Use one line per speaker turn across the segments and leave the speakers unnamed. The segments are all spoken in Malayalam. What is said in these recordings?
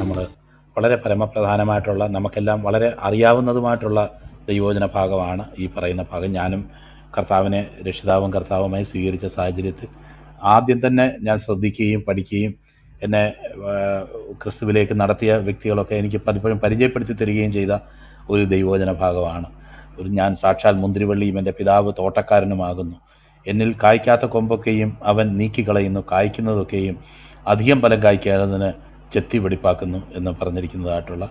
നമ്മൾ വളരെ പരമപ്രധാനമായിട്ടുള്ള നമുക്കെല്ലാം വളരെ അറിയാവുന്നതുമായിട്ടുള്ള ദൈവവചന ഭാഗമാണ് ഈ പറയുന്ന ഭാഗം. ഞാനും കർത്താവിനെ രക്ഷിതാവും കർത്താവുമായി സ്വീകരിച്ച സാഹചര്യത്തിൽ ആദ്യം തന്നെ ഞാൻ ശ്രദ്ധിക്കുകയും പഠിക്കുകയും എന്നെ ക്രിസ്തുവിലേക്ക് നടത്തിയ വ്യക്തികളൊക്കെ എനിക്ക് പലപ്പോഴും പരിചയപ്പെടുത്തി തരികയും ചെയ്ത ഒരു ദൈവവചന ഭാഗമാണ്. ഞാൻ സാക്ഷാൽ മുന്തിരിവള്ളിയും എൻ്റെ പിതാവ് തോട്ടക്കാരനുമാകുന്നു, എന്നിൽ കായ്ക്കാത്ത കൊമ്പൊക്കെയും അവൻ നീക്കിക്കളയുന്നു, കായ്ക്കുന്നതൊക്കെയും അധികം ഫലം കായ്ക്കാതിന് ചെത്തി വെടിപ്പാക്കുന്നു എന്ന് പറഞ്ഞിരിക്കുന്നതായിട്ടുള്ള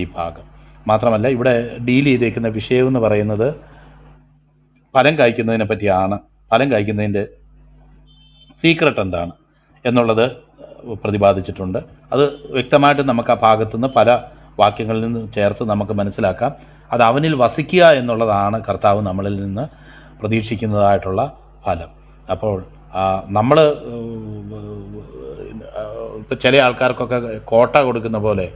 ഈ ഭാഗം. മാത്രമല്ല ഇവിടെ ഡീൽ ചെയ്തേക്കുന്ന വിഷയം എന്ന് പറയുന്നത് ഫലം കായ്ക്കുന്നതിനെ പറ്റിയാണ്. ഫലം കായ്ക്കുന്നതിൻ്റെ സീക്രട്ട് എന്താണ് എന്നുള്ളത് പ്രതിപാദിച്ചിട്ടുണ്ട്. അത് വ്യക്തമായിട്ട് നമുക്ക് ആ ഭാഗത്തുനിന്ന് പല വാക്യങ്ങളിൽ നിന്ന് ചേർത്ത് നമുക്ക് മനസ്സിലാക്കാം. അത് അവനിൽ വസിക്കുക എന്നുള്ളതാണ് കർത്താവ് നമ്മളിൽ നിന്ന് പ്രതീക്ഷിക്കുന്നതായിട്ടുള്ള ഫലം. അപ്പോൾ നമ്മൾ ഇപ്പോൾ ചില ആൾക്കാർക്കൊക്കെ കോട്ട കൊടുക്കുന്ന പോലെ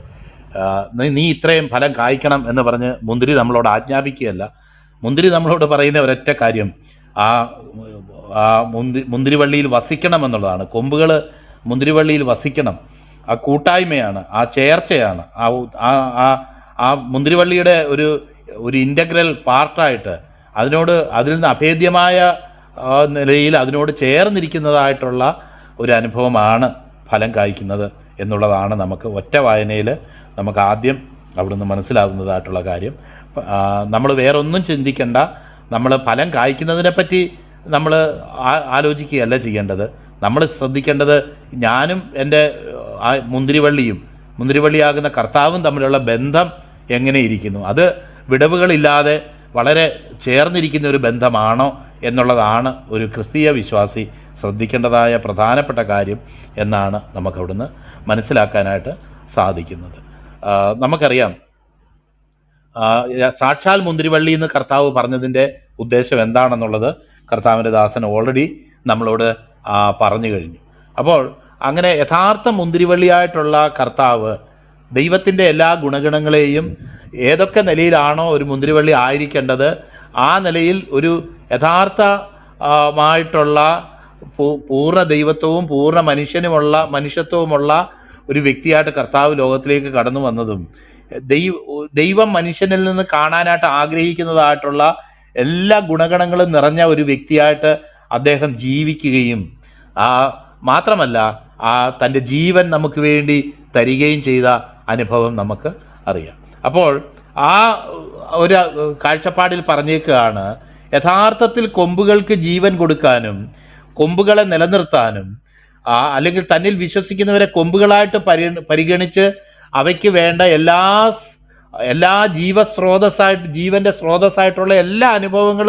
നീ ഇത്രയും ഫലം കായ്ക്കണം എന്ന് പറഞ്ഞ് മുന്തിരി നമ്മളോട് ആജ്ഞാപിക്കുകയല്ല. മുന്തിരി നമ്മളോട് പറയുന്ന ഒരൊറ്റ കാര്യം മുന്തിരിവള്ളിയിൽ വസിക്കണം എന്നുള്ളതാണ്. കൊമ്പുകൾ മുന്തിരിവള്ളിയിൽ വസിക്കണം. ആ കൂട്ടായ്മയാണ്, ആ ചേർച്ചയാണ്, ആ മുന്തിരിവള്ളിയുടെ ഒരു ഇൻ്റഗ്രൽ പാർട്ടായിട്ട് അതിൽ നിന്ന് അഭേദ്യമായ നിലയിൽ അതിനോട് ചേർന്നിരിക്കുന്നതായിട്ടുള്ള ഒരു അനുഭവമാണ് ഫലം കായ്ക്കുന്നത് എന്നുള്ളതാണ് നമുക്ക് ഒറ്റ വായനയിൽ നമുക്ക് ആദ്യം അവിടുന്ന് മനസ്സിലാകുന്നതായിട്ടുള്ള കാര്യം. നമ്മൾ വേറൊന്നും ചിന്തിക്കേണ്ട. നമ്മൾ ഫലം കായ്ക്കുന്നതിനെപ്പറ്റി നമ്മൾ ആലോചിക്കുകയല്ല ചെയ്യേണ്ടത്. നമ്മൾ ശ്രദ്ധിക്കേണ്ടത് ഞാനും എൻ്റെ മുന്തിരിവള്ളിയാകുന്ന കർത്താവും തമ്മിലുള്ള ബന്ധം എങ്ങനെ ഇരിക്കുന്നു, അത് വിടവുകളില്ലാതെ വളരെ ചേർന്നിരിക്കുന്ന ഒരു ബന്ധമാണോ എന്നുള്ളതാണ് ഒരു ക്രിസ്തീയ വിശ്വാസി ശ്രദ്ധിക്കേണ്ടതായ പ്രധാനപ്പെട്ട കാര്യം എന്നാണ് നമുക്കവിടുന്ന് മനസ്സിലാക്കാനായിട്ട് സാധിക്കുന്നത്. നമുക്കറിയാം സാക്ഷാൽ മുന്തിരിവള്ളി എന്ന് കർത്താവ് പറഞ്ഞതിൻ്റെ ഉദ്ദേശം എന്താണെന്നുള്ളത് കർത്താവിൻ്റെ ദാസൻ ഓൾറെഡി നമ്മളോട് പറഞ്ഞു കഴിഞ്ഞു. അപ്പോൾ അങ്ങനെ യഥാർത്ഥ മുന്തിരിവള്ളിയായിട്ടുള്ള കർത്താവ് ദൈവത്തിൻ്റെ എല്ലാ ഗുണഗണങ്ങളെയും ഏതൊക്കെ നിലയിലാണോ ഒരു മുന്തിരിവള്ളി ആയിരിക്കേണ്ടത് ആ നിലയിൽ ഒരു യഥാർത്ഥമായിട്ടുള്ള പൂർണ്ണ ദൈവത്വവും പൂർണ്ണ മനുഷ്യത്വവുമുള്ള ഒരു വ്യക്തിയായിട്ട് കർത്താവ് ലോകത്തിലേക്ക് കടന്നു വന്നതും ദൈവം മനുഷ്യനിൽ നിന്ന് കാണാനായിട്ട് ആഗ്രഹിക്കുന്നതായിട്ടുള്ള എല്ലാ ഗുണഗണങ്ങളും നിറഞ്ഞ ഒരു വ്യക്തിയായിട്ട് അദ്ദേഹം ജീവിക്കുകയും മാത്രമല്ല തൻ്റെ ജീവൻ നമുക്ക് വേണ്ടി തരികയും ചെയ്ത അനുഭവം നമുക്ക് അറിയാം. അപ്പോൾ ആ ഒരു കാഴ്ചപ്പാടിൽ പറഞ്ഞേക്കുകയാണ് യഥാർത്ഥത്തിൽ കൊമ്പുകൾക്ക് ജീവൻ കൊടുക്കാനും കൊമ്പുകളെ നിലനിർത്താനും അല്ലെങ്കിൽ തന്നിൽ വിശ്വസിക്കുന്നവരെ കൊമ്പുകളായിട്ട് പരിഗണിച്ച് അവയ്ക്ക് വേണ്ട എല്ലാ ജീവൻ്റെ സ്രോതസ്സായിട്ടുള്ള എല്ലാ അനുഭവങ്ങൾ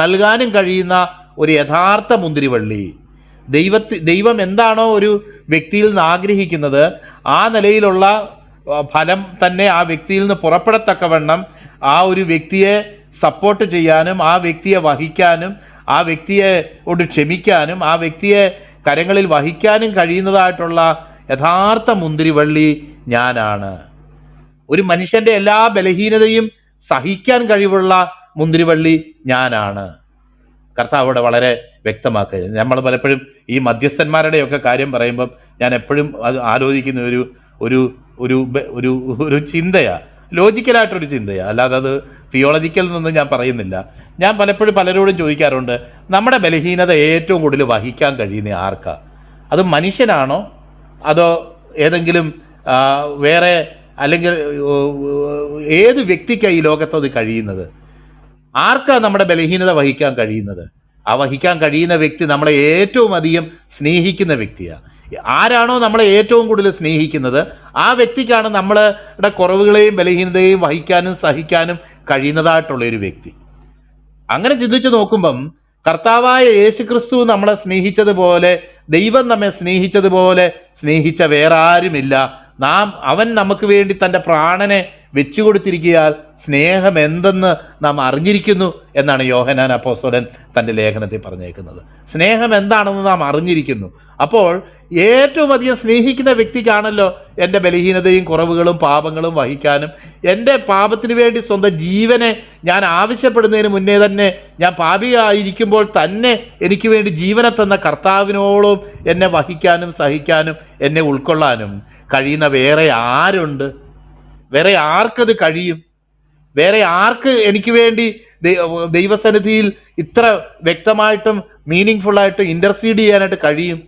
നൽകാനും കഴിയുന്ന ഒരു യഥാർത്ഥ മുന്തിരിവള്ളി. ദൈവം എന്താണോ ഒരു വ്യക്തിയിൽ നിന്ന് ആഗ്രഹിക്കുന്നത് ആ നിലയിലുള്ള ഫലം തന്നെ ആ വ്യക്തിയിൽ നിന്ന് പുറപ്പെടത്തക്കവണ്ണം ആ ഒരു വ്യക്തിയെ സപ്പോർട്ട് ചെയ്യാനും ആ വ്യക്തിയെ വഹിക്കാനും ആ വ്യക്തിയോട് ക്ഷമിക്കാനും ആ വ്യക്തിയെ കരങ്ങളിൽ വഹിക്കാനും കഴിയുന്നതായിട്ടുള്ള യഥാർത്ഥ മുന്തിരിവള്ളി ഞാനാണ്. ഒരു മനുഷ്യൻ്റെ എല്ലാ ബലഹീനതയും സഹിക്കാൻ കഴിവുള്ള മുന്തിരിവള്ളി ഞാനാണ്. കർത്താവ് അവിടെ വളരെ വ്യക്തമാക്കുക. നമ്മൾ പലപ്പോഴും ഈ മധ്യസ്ഥന്മാരുടെയൊക്കെ കാര്യം പറയുമ്പം ഞാൻ എപ്പോഴും അത് ആലോചിക്കുന്ന ഒരു ചിന്തയാണ്, ലോജിക്കലായിട്ടൊരു ചിന്തയാണ്, അല്ലാതെ അത് തിയോളജിക്കൽ എന്നൊന്നും ഞാൻ പറയുന്നില്ല. ഞാൻ പലപ്പോഴും പലരോടും ചോദിക്കാറുണ്ട്, നമ്മുടെ ബലഹീനത ഏറ്റവും കൂടുതൽ വഹിക്കാൻ കഴിയുന്ന ആർക്കാ? അത് മനുഷ്യനാണോ അതോ ഏതെങ്കിലും വേറെ അല്ലെങ്കിൽ ഏത് വ്യക്തിക്കാണ് ഈ ലോകത്ത് അത് കഴിയുന്നത്? ആർക്കാ നമ്മുടെ ബലഹീനത വഹിക്കാൻ കഴിയുന്നത്? ആ വഹിക്കാൻ കഴിയുന്ന വ്യക്തി നമ്മളെ ഏറ്റവും അധികം സ്നേഹിക്കുന്ന വ്യക്തിയാണ്. ആരാണോ നമ്മളെ ഏറ്റവും കൂടുതൽ സ്നേഹിക്കുന്നത് ആ വ്യക്തിക്കാണ് നമ്മളുടെ കുറവുകളെയും ബലഹീനതയെയും വഹിക്കാനും സഹിക്കാനും കഴിയുന്നതായിട്ടുള്ളൊരു വ്യക്തി. അങ്ങനെ ചിന്തിച്ചു നോക്കുമ്പം കർത്താവായ യേശുക്രിസ്തു നമ്മളെ സ്നേഹിച്ചതുപോലെ ദൈവം നമ്മെ സ്നേഹിച്ചതുപോലെ സ്നേഹിച്ച വേറെ ആരുമില്ല. അവൻ നമുക്ക് വേണ്ടി തൻ്റെ പ്രാണനെ വെച്ചുകൊടുത്തിരിക്കുകയാൽ സ്നേഹം എന്തെന്ന് നാം അറിഞ്ഞിരിക്കുന്നു എന്നാണ് യോഹന്നാൻ അപ്പോസ്തലൻ തൻ്റെ ലേഖനത്തിൽ പറഞ്ഞേക്കുന്നത്. സ്നേഹം എന്താണെന്ന് നാം അറിഞ്ഞിരിക്കുന്നു. അപ്പോൾ ഏറ്റവും അധികം സ്നേഹിക്കുന്ന വ്യക്തിക്കാണല്ലോ എൻ്റെ ബലഹീനതയും കുറവുകളും പാപങ്ങളും വഹിക്കാനും എൻ്റെ പാപത്തിന് വേണ്ടി സ്വന്തം ജീവനെ ഞാൻ ആവശ്യപ്പെടുന്നതിന് മുന്നേ തന്നെ ഞാൻ പാപിയായിരിക്കുമ്പോൾ തന്നെ എനിക്ക് വേണ്ടി ജീവനെ തന്ന കർത്താവിനോളം എന്നെ വഹിക്കാനും സഹിക്കാനും എന്നെ ഉൾക്കൊള്ളാനും കഴിയുന്ന വേറെ ആരുണ്ട്? വേറെ ആർക്കത് കഴിയും? വേറെ ആർക്ക് എനിക്ക് വേണ്ടി ദൈവസന്നിധിയിൽ ഇത്ര വ്യക്തമായിട്ടും മീനിങ് ഫുള്ളായിട്ട് ഇന്റർസീഡ് ചെയ്യാനായിട്ട് കഴിയും?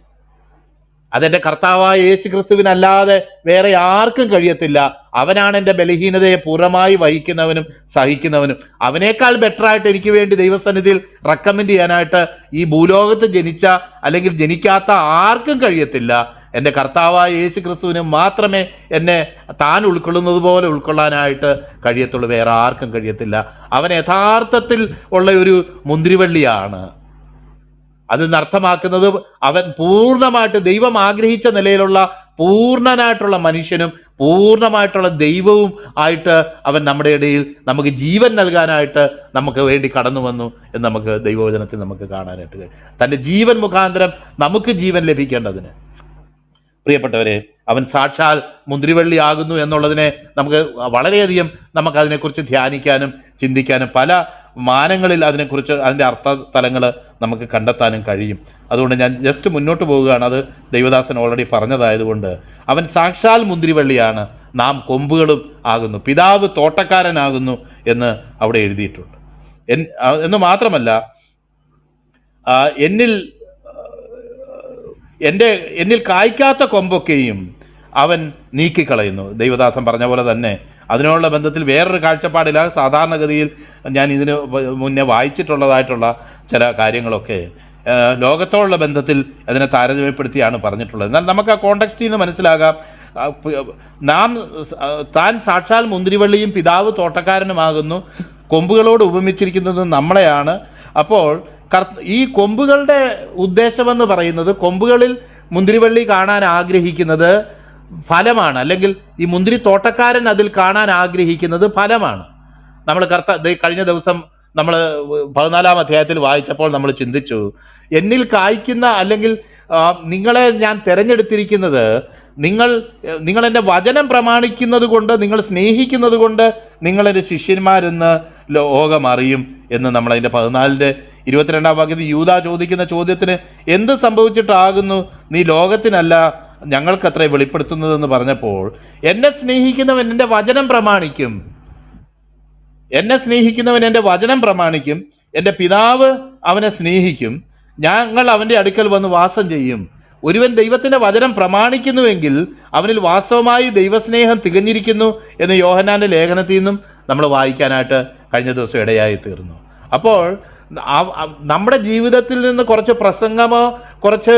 അതെന്റെ കർത്താവായ യേശു ക്രിസ്തുവിനല്ലാതെ വേറെ ആർക്കും കഴിയത്തില്ല. അവനാണ് എൻ്റെ ബലഹീനതയെ പൂർണ്ണമായി വഹിക്കുന്നവനും സഹിക്കുന്നവനും. അവനേക്കാൾ ബെറ്ററായിട്ട് എനിക്ക് വേണ്ടി ദൈവസന്നിധിയിൽ റെക്കമെൻഡ് ചെയ്യാനായിട്ട് ഈ ഭൂലോകത്ത് ജനിച്ച അല്ലെങ്കിൽ ജനിക്കാത്ത ആർക്കും കഴിയത്തില്ല. എൻ്റെ കർത്താവായ യേശു ക്രിസ്തുവിന് മാത്രമേ എന്നെ താൻ ഉൾക്കൊള്ളുന്നത് പോലെ ഉൾക്കൊള്ളാനായിട്ട് കഴിയത്തുള്ളൂ. വേറെ ആർക്കും കഴിയത്തില്ല. അവൻ യഥാർത്ഥത്തിൽ ഉള്ള ഒരു മുന്തിരിവള്ളിയാണ്. അർത്ഥമാക്കുന്നത് അവൻ പൂർണ്ണമായിട്ട് ദൈവം ആഗ്രഹിച്ച നിലയിലുള്ള പൂർണ്ണനായിട്ടുള്ള മനുഷ്യനും പൂർണ്ണമായിട്ടുള്ള ദൈവവും ആയിട്ട് അവൻ നമ്മുടെ ഇടയിൽ നമുക്ക് ജീവൻ നൽകാനായിട്ട് നമുക്ക് വേണ്ടി കടന്നു വന്നു എന്ന് നമുക്ക് ദൈവവചനത്തിൽ നമുക്ക് കാണാനായിട്ട് കഴിയും. തൻ്റെ ജീവൻ മുഖാന്തരം നമുക്ക് ജീവൻ ലഭിക്കേണ്ടതിന് പ്രിയപ്പെട്ടവരെ, അവൻ സാക്ഷാൽ മുന്തിരിവള്ളി ആകുന്നു എന്നുള്ളതിനെ നമുക്ക് വളരെയധികം നമുക്ക് അതിനെക്കുറിച്ച് ധ്യാനിക്കാനും ചിന്തിക്കാനും പല മാനങ്ങളിൽ അതിനെക്കുറിച്ച് അതിൻ്റെ അർത്ഥ തലങ്ങൾ നമുക്ക് കണ്ടെത്താനും കഴിയും. അതുകൊണ്ട് ഞാൻ ജസ്റ്റ് മുന്നോട്ട് പോവുകയാണ്. അത് ദൈവദാസൻ ഓൾറെഡി പറഞ്ഞതായതുകൊണ്ട് അവൻ സാക്ഷാൽ മുന്തിരിവള്ളിയാണ്, നാം കൊമ്പുകളും ആകുന്നു, പിതാവ് തോട്ടക്കാരനാകുന്നു എന്ന് അവിടെ എഴുതിയിട്ടുണ്ട്. എന്ന് മാത്രമല്ല, എന്നിൽ കായ്ക്കാത്ത കൊമ്പൊക്കെയും അവൻ നീക്കിക്കളയുന്നു. ദൈവദാസൻ പറഞ്ഞ പോലെ തന്നെ അതിനുള്ള ബന്ധത്തിൽ വേറൊരു കാഴ്ചപ്പാടില്ല. സാധാരണഗതിയിൽ ഞാൻ ഇതിന് മുന്നേ വായിച്ചിട്ടുള്ളതായിട്ടുള്ള ചില കാര്യങ്ങളൊക്കെ ലോകത്തോടുള്ള ബന്ധത്തിൽ അതിനെ താരതമ്യപ്പെടുത്തിയാണ് പറഞ്ഞിട്ടുള്ളത്. എന്നാൽ നമുക്ക് ആ കോണ്ടെക്സ്റ്റിൽ നിന്ന് മനസ്സിലാകാം, താൻ സാക്ഷാൽ മുന്തിരിവള്ളിയും പിതാവ് തോട്ടക്കാരനുമാകുന്നു, കൊമ്പുകളോട് ഉപമിച്ചിരിക്കുന്നത് നമ്മളെയാണ്. അപ്പോൾ ഈ കൊമ്പുകളുടെ ഉദ്ദേശമെന്ന് പറയുന്നത്, കൊമ്പുകളിൽ മുന്തിരിവള്ളി കാണാൻ ആഗ്രഹിക്കുന്നത് ഫലമാണ്, അല്ലെങ്കിൽ ഈ മുന്തിരി തോട്ടക്കാരൻ അതിൽ കാണാൻ ആഗ്രഹിക്കുന്നത് ഫലമാണ്. നമ്മൾ കഴിഞ്ഞ ദിവസം നമ്മൾ 14-ാം അധ്യായത്തിൽ വായിച്ചപ്പോൾ നമ്മൾ ചിന്തിച്ചു, എന്നിൽ കായ്ക്കുന്ന അല്ലെങ്കിൽ നിങ്ങളെ ഞാൻ തിരഞ്ഞെടുത്തിരിക്കുന്നത് നിങ്ങൾ എൻ്റെ വചനം പ്രമാണിക്കുന്നത് കൊണ്ട്, നിങ്ങൾ സ്നേഹിക്കുന്നത് കൊണ്ട് നിങ്ങളെൻ്റെ ശിഷ്യന്മാരെന്ന് ലോകം അറിയും എന്ന് നമ്മളതിൻ്റെ 14-ന്റെ 22-ാം വാക്യത്തിൽ യൂദാ ചോദിക്കുന്ന ചോദ്യത്തിന് എന്ത് സംഭവിച്ചിട്ടാകുന്നു നീ ലോകത്തിനല്ല ഞങ്ങൾക്കത്രേ വെളിപ്പെടുത്തുന്നതെന്ന് പറഞ്ഞപ്പോൾ, എന്നെ സ്നേഹിക്കുന്നവൻ എൻ്റെ വചനം പ്രമാണിക്കും, എന്നെ സ്നേഹിക്കുന്നവൻ എൻ്റെ വചനം പ്രമാണിക്കും, എൻ്റെ പിതാവ് അവനെ സ്നേഹിക്കും, ഞങ്ങൾ അവൻ്റെ അടുക്കൽ വന്ന് വാസം ചെയ്യും. ഒരുവൻ ദൈവത്തിൻ്റെ വചനം പ്രമാണിക്കുന്നുവെങ്കിൽ അവനിൽ വാസ്തവമായി ദൈവസ്നേഹം തികഞ്ഞിരിക്കുന്നു എന്ന് യോഹന്നാൻ്റെ ലേഖനത്തിൽ നിന്നും നമ്മൾ വായിക്കാനായിട്ട് കഴിഞ്ഞ ദിവസം ഇടയായി തീർന്നു. അപ്പോൾ നമ്മുടെ ജീവിതത്തിൽ നിന്ന് കുറച്ച് പ്രസംഗമോ കുറച്ച്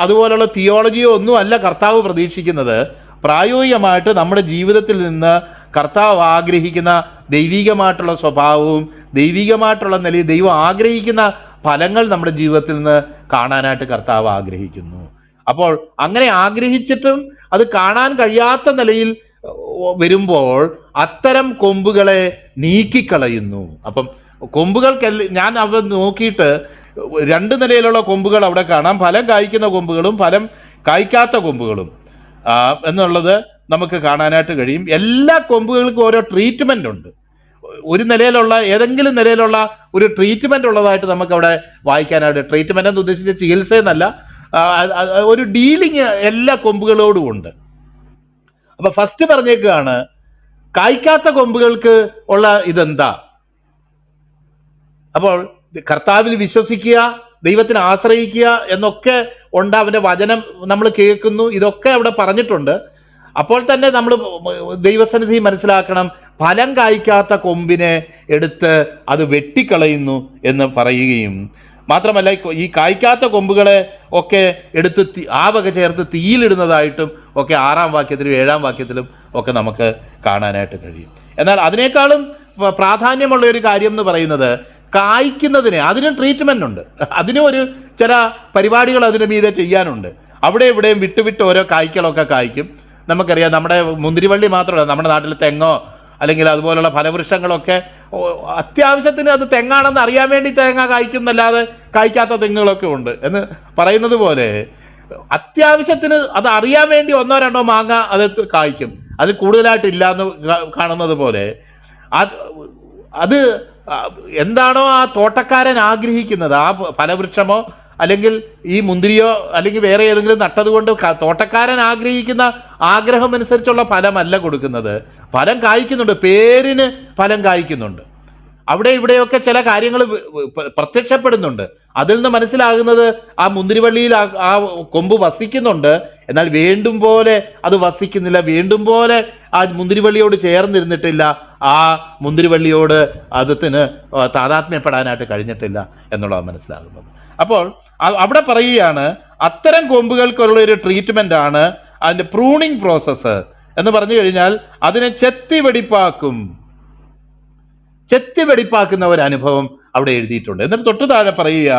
അതുപോലുള്ള തിയോളജിയോ ഒന്നും അല്ല കർത്താവ് പ്രതീക്ഷിക്കുന്നത്. പ്രായോഗികമായിട്ട് നമ്മുടെ ജീവിതത്തിൽ നിന്ന് കർത്താവ് ആഗ്രഹിക്കുന്ന ദൈവികമായിട്ടുള്ള സ്വഭാവവും ദൈവികമായിട്ടുള്ള നിലയിൽ ദൈവം ആഗ്രഹിക്കുന്ന ഫലങ്ങൾ നമ്മുടെ ജീവിതത്തിൽ നിന്ന് കാണാനായിട്ട് കർത്താവ് ആഗ്രഹിക്കുന്നു. അപ്പോൾ അങ്ങനെ ആഗ്രഹിച്ചിട്ടും അത് കാണാൻ കഴിയാത്ത നിലയിൽ വരുമ്പോൾ അത്തരം കൊമ്പുകളെ നീക്കിക്കളയുന്നു. അപ്പം ഞാൻ അവിടെ നോക്കിയിട്ട് 2 നിലയിലുള്ള കൊമ്പുകൾ അവിടെ കാണാം, ഫലം കായ്ക്കുന്ന കൊമ്പുകളും ഫലം കായ്ക്കാത്ത കൊമ്പുകളും എന്നുള്ളത് നമുക്ക് കാണാനായിട്ട് കഴിയും. എല്ലാ കൊമ്പുകൾക്കും ഓരോ ട്രീറ്റ്മെൻ്റ് ഉണ്ട്. ഒരു നിലയിലുള്ള ഏതെങ്കിലും നിലയിലുള്ള ഒരു ട്രീറ്റ്മെൻ്റ് ഉള്ളതായിട്ട് നമുക്കവിടെ വായിക്കാനായിട്ട്, ട്രീറ്റ്മെൻ്റ് എന്ന് ഉദ്ദേശിച്ച ചികിത്സ എന്നല്ല, ഒരു ഡീലിങ് എല്ലാ കൊമ്പുകളോടും ഉണ്ട്. അപ്പൊ ഫസ്റ്റ് പറഞ്ഞേക്കാണ് കായ്ക്കാത്ത കൊമ്പുകൾക്ക് ഉള്ള ഇതെന്താ. അപ്പോൾ കർത്താവിൽ വിശ്വസിക്കുക, ദൈവത്തിന് ആശ്രയിക്കുക എന്നൊക്കെ ഉണ്ട്. അവൻ്റെ വചനം നമ്മൾ കേൾക്കുന്നു, ഇതൊക്കെ അവിടെ പറഞ്ഞിട്ടുണ്ട്. അപ്പോൾ തന്നെ നമ്മൾ ദൈവസന്നിധി മനസ്സിലാക്കണം, ഫലം കായ്ക്കാത്ത കൊമ്പിനെ എടുത്ത് അത് വെട്ടിക്കളയുന്നു എന്ന് പറയുകയും മാത്രമല്ല, ഈ കായ്ക്കാത്ത കൊമ്പുകളെ ഒക്കെ എടുത്ത് ആ വക ചേർത്ത് തീയിലിടുന്നതായിട്ടും ഒക്കെ 6-ാം വാക്യത്തിലും 7-ാം വാക്യത്തിലും ഒക്കെ നമുക്ക് കാണാനായിട്ട് കഴിയും. എന്നാൽ അതിനേക്കാളും പ്രാധാന്യമുള്ള ഒരു കാര്യം എന്ന് പറയുന്നത്, കായ്ക്കുന്നതിന് അതിനും ട്രീറ്റ്മെൻ്റ് ഉണ്ട്, അതിനും ഒരു ചില പരിപാടികൾ അതിന് മീതെ ചെയ്യാനുണ്ട്. അവിടെ ഇവിടെയും വിട്ടുവിട്ട് ഓരോ കായ്ക്കളൊക്കെ കായ്ക്കും. നമുക്കറിയാം, നമ്മുടെ മുന്തിരിവള്ളി മാത്രമല്ല, നമ്മുടെ നാട്ടിൽ തെങ്ങോ അല്ലെങ്കിൽ അതുപോലുള്ള ഫലവൃക്ഷങ്ങളൊക്കെ അത്യാവശ്യത്തിന് അത് തെങ്ങാണെന്ന് അറിയാൻ വേണ്ടി തേങ്ങ കായ്ക്കുന്നല്ലാതെ കായ്ക്കാത്ത തെങ്ങുകളൊക്കെ ഉണ്ട് എന്ന് പറയുന്നത് പോലെ, അത്യാവശ്യത്തിന് അത് അറിയാൻ വേണ്ടി 1-2 മാങ്ങ അത് കായ്ക്കും, അത് കൂടുതലായിട്ടില്ല എന്ന് കാണുന്നത് പോലെ അത് എന്താണോ ആ തോട്ടക്കാരൻ ആഗ്രഹിക്കുന്നത്, ആ ഫലവൃക്ഷമോ അല്ലെങ്കിൽ ഈ മുന്തിരിയോ അല്ലെങ്കിൽ വേറെ ഏതെങ്കിലും നട്ടതുകൊണ്ട് തോട്ടക്കാരൻ ആഗ്രഹിക്കുന്ന ആഗ്രഹം അനുസരിച്ചുള്ള ഫലമല്ല കൊടുക്കുന്നത്. ഫലം കായ്ക്കുന്നുണ്ട്, പേരിന് ഫലം കായ്ക്കുന്നുണ്ട്. അവിടെ ഇവിടെയൊക്കെ ചില കാര്യങ്ങൾ പ്രത്യക്ഷപ്പെടുന്നുണ്ട്. അതിൽ നിന്ന് മനസ്സിലാകുന്നത് ആ മുന്തിരിവള്ളിയിൽ ആ കൊമ്പ് വസിക്കുന്നുണ്ട്, എന്നാൽ വേണ്ടും പോലെ അത് വസിക്കുന്നില്ല, വേണ്ടും പോലെ ആ മുന്തിരിവള്ളിയോട് ചേർന്നിരുന്നിട്ടില്ല, ആ മുന്തിരിവള്ളിയോട് അതിന് താതാത്മ്യപ്പെടാനായിട്ട് കഴിഞ്ഞിട്ടില്ല എന്നുള്ളത് മനസ്സിലാകുന്നത്. അപ്പോൾ അവിടെ പറയുകയാണ്, അത്തരം കൊമ്പുകൾക്കുള്ള ഒരു ട്രീറ്റ്മെന്റ് ആണ് അതിന്റെ പ്രൂണിങ് പ്രോസസ്സ് എന്ന് പറഞ്ഞു കഴിഞ്ഞാൽ അതിനെ ചെത്തി വെടിപ്പാക്കുന്ന ഒരു അനുഭവം അവിടെ എഴുതിയിട്ടുണ്ട്. എന്നിട്ട് തൊട്ടു താഴെ പറയുക,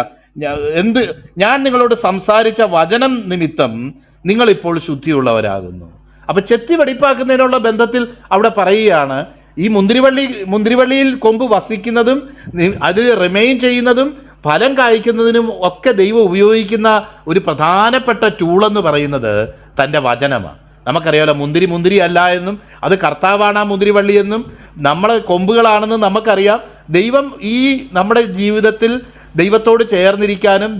ഞാൻ നിങ്ങളോട് സംസാരിച്ച വചനം നിമിത്തം നിങ്ങൾ ഇപ്പോൾ ശുദ്ധിയുള്ളവരാകുന്നു. അപ്പൊ ചെത്തി വെടിപ്പാക്കുന്നതിനുള്ള ബന്ധത്തിൽ അവിടെ പറയുകയാണ്, ഈ മുന്തിരിവള്ളിയിൽ കൊമ്പ് വസിക്കുന്നതും അതിൽ റിമെയിൻ ചെയ്യുന്നതും ഫലം കായ്ക്കുന്നതിനും ഒക്കെ ദൈവം ഉപയോഗിക്കുന്ന ഒരു പ്രധാനപ്പെട്ട ടൂളെന്ന് പറയുന്നത് തൻ്റെ വചനമാണ്. നമുക്കറിയാമല്ലോ, മുന്തിരി അല്ല എന്നും അത് കർത്താവാണ് ആ മുന്തിരിവള്ളി എന്നും നമ്മൾ കൊമ്പുകളാണെന്നും നമുക്കറിയാം. ദൈവം ഈ നമ്മുടെ ജീവിതത്തിൽ ദൈവത്തോട് ചേർന്നിരിക്കാനും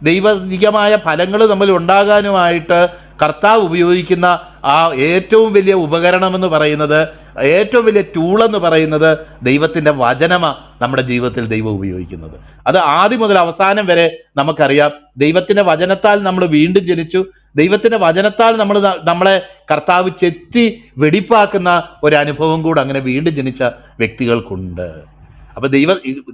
ദൈവികമായ ഫലങ്ങൾ നമ്മൾ ഉണ്ടാകാനുമായിട്ട് കർത്താവ് ഉപയോഗിക്കുന്ന ആ ഏറ്റവും വലിയ ഉപകരണമെന്ന് പറയുന്നത്, ഏറ്റവും വലിയ ടൂളെന്ന് പറയുന്നത് ദൈവത്തിൻ്റെ വചനമാണ് നമ്മുടെ ജീവിതത്തിൽ ദൈവം ഉപയോഗിക്കുന്നത്. അത് ആദ്യം മുതൽ അവസാനം വരെ നമുക്കറിയാം. ദൈവത്തിൻ്റെ വചനത്താൽ നമ്മൾ വീണ്ടും ജനിച്ചു. ദൈവത്തിൻ്റെ വചനത്താൽ നമ്മളെ കർത്താവ് ചെത്തി വെടിപ്പാക്കുന്ന ഒരു അനുഭവം കൂടെ അങ്ങനെ വീണ്ടും ജനിച്ച വ്യക്തികൾക്കുണ്ട്. അപ്പൊ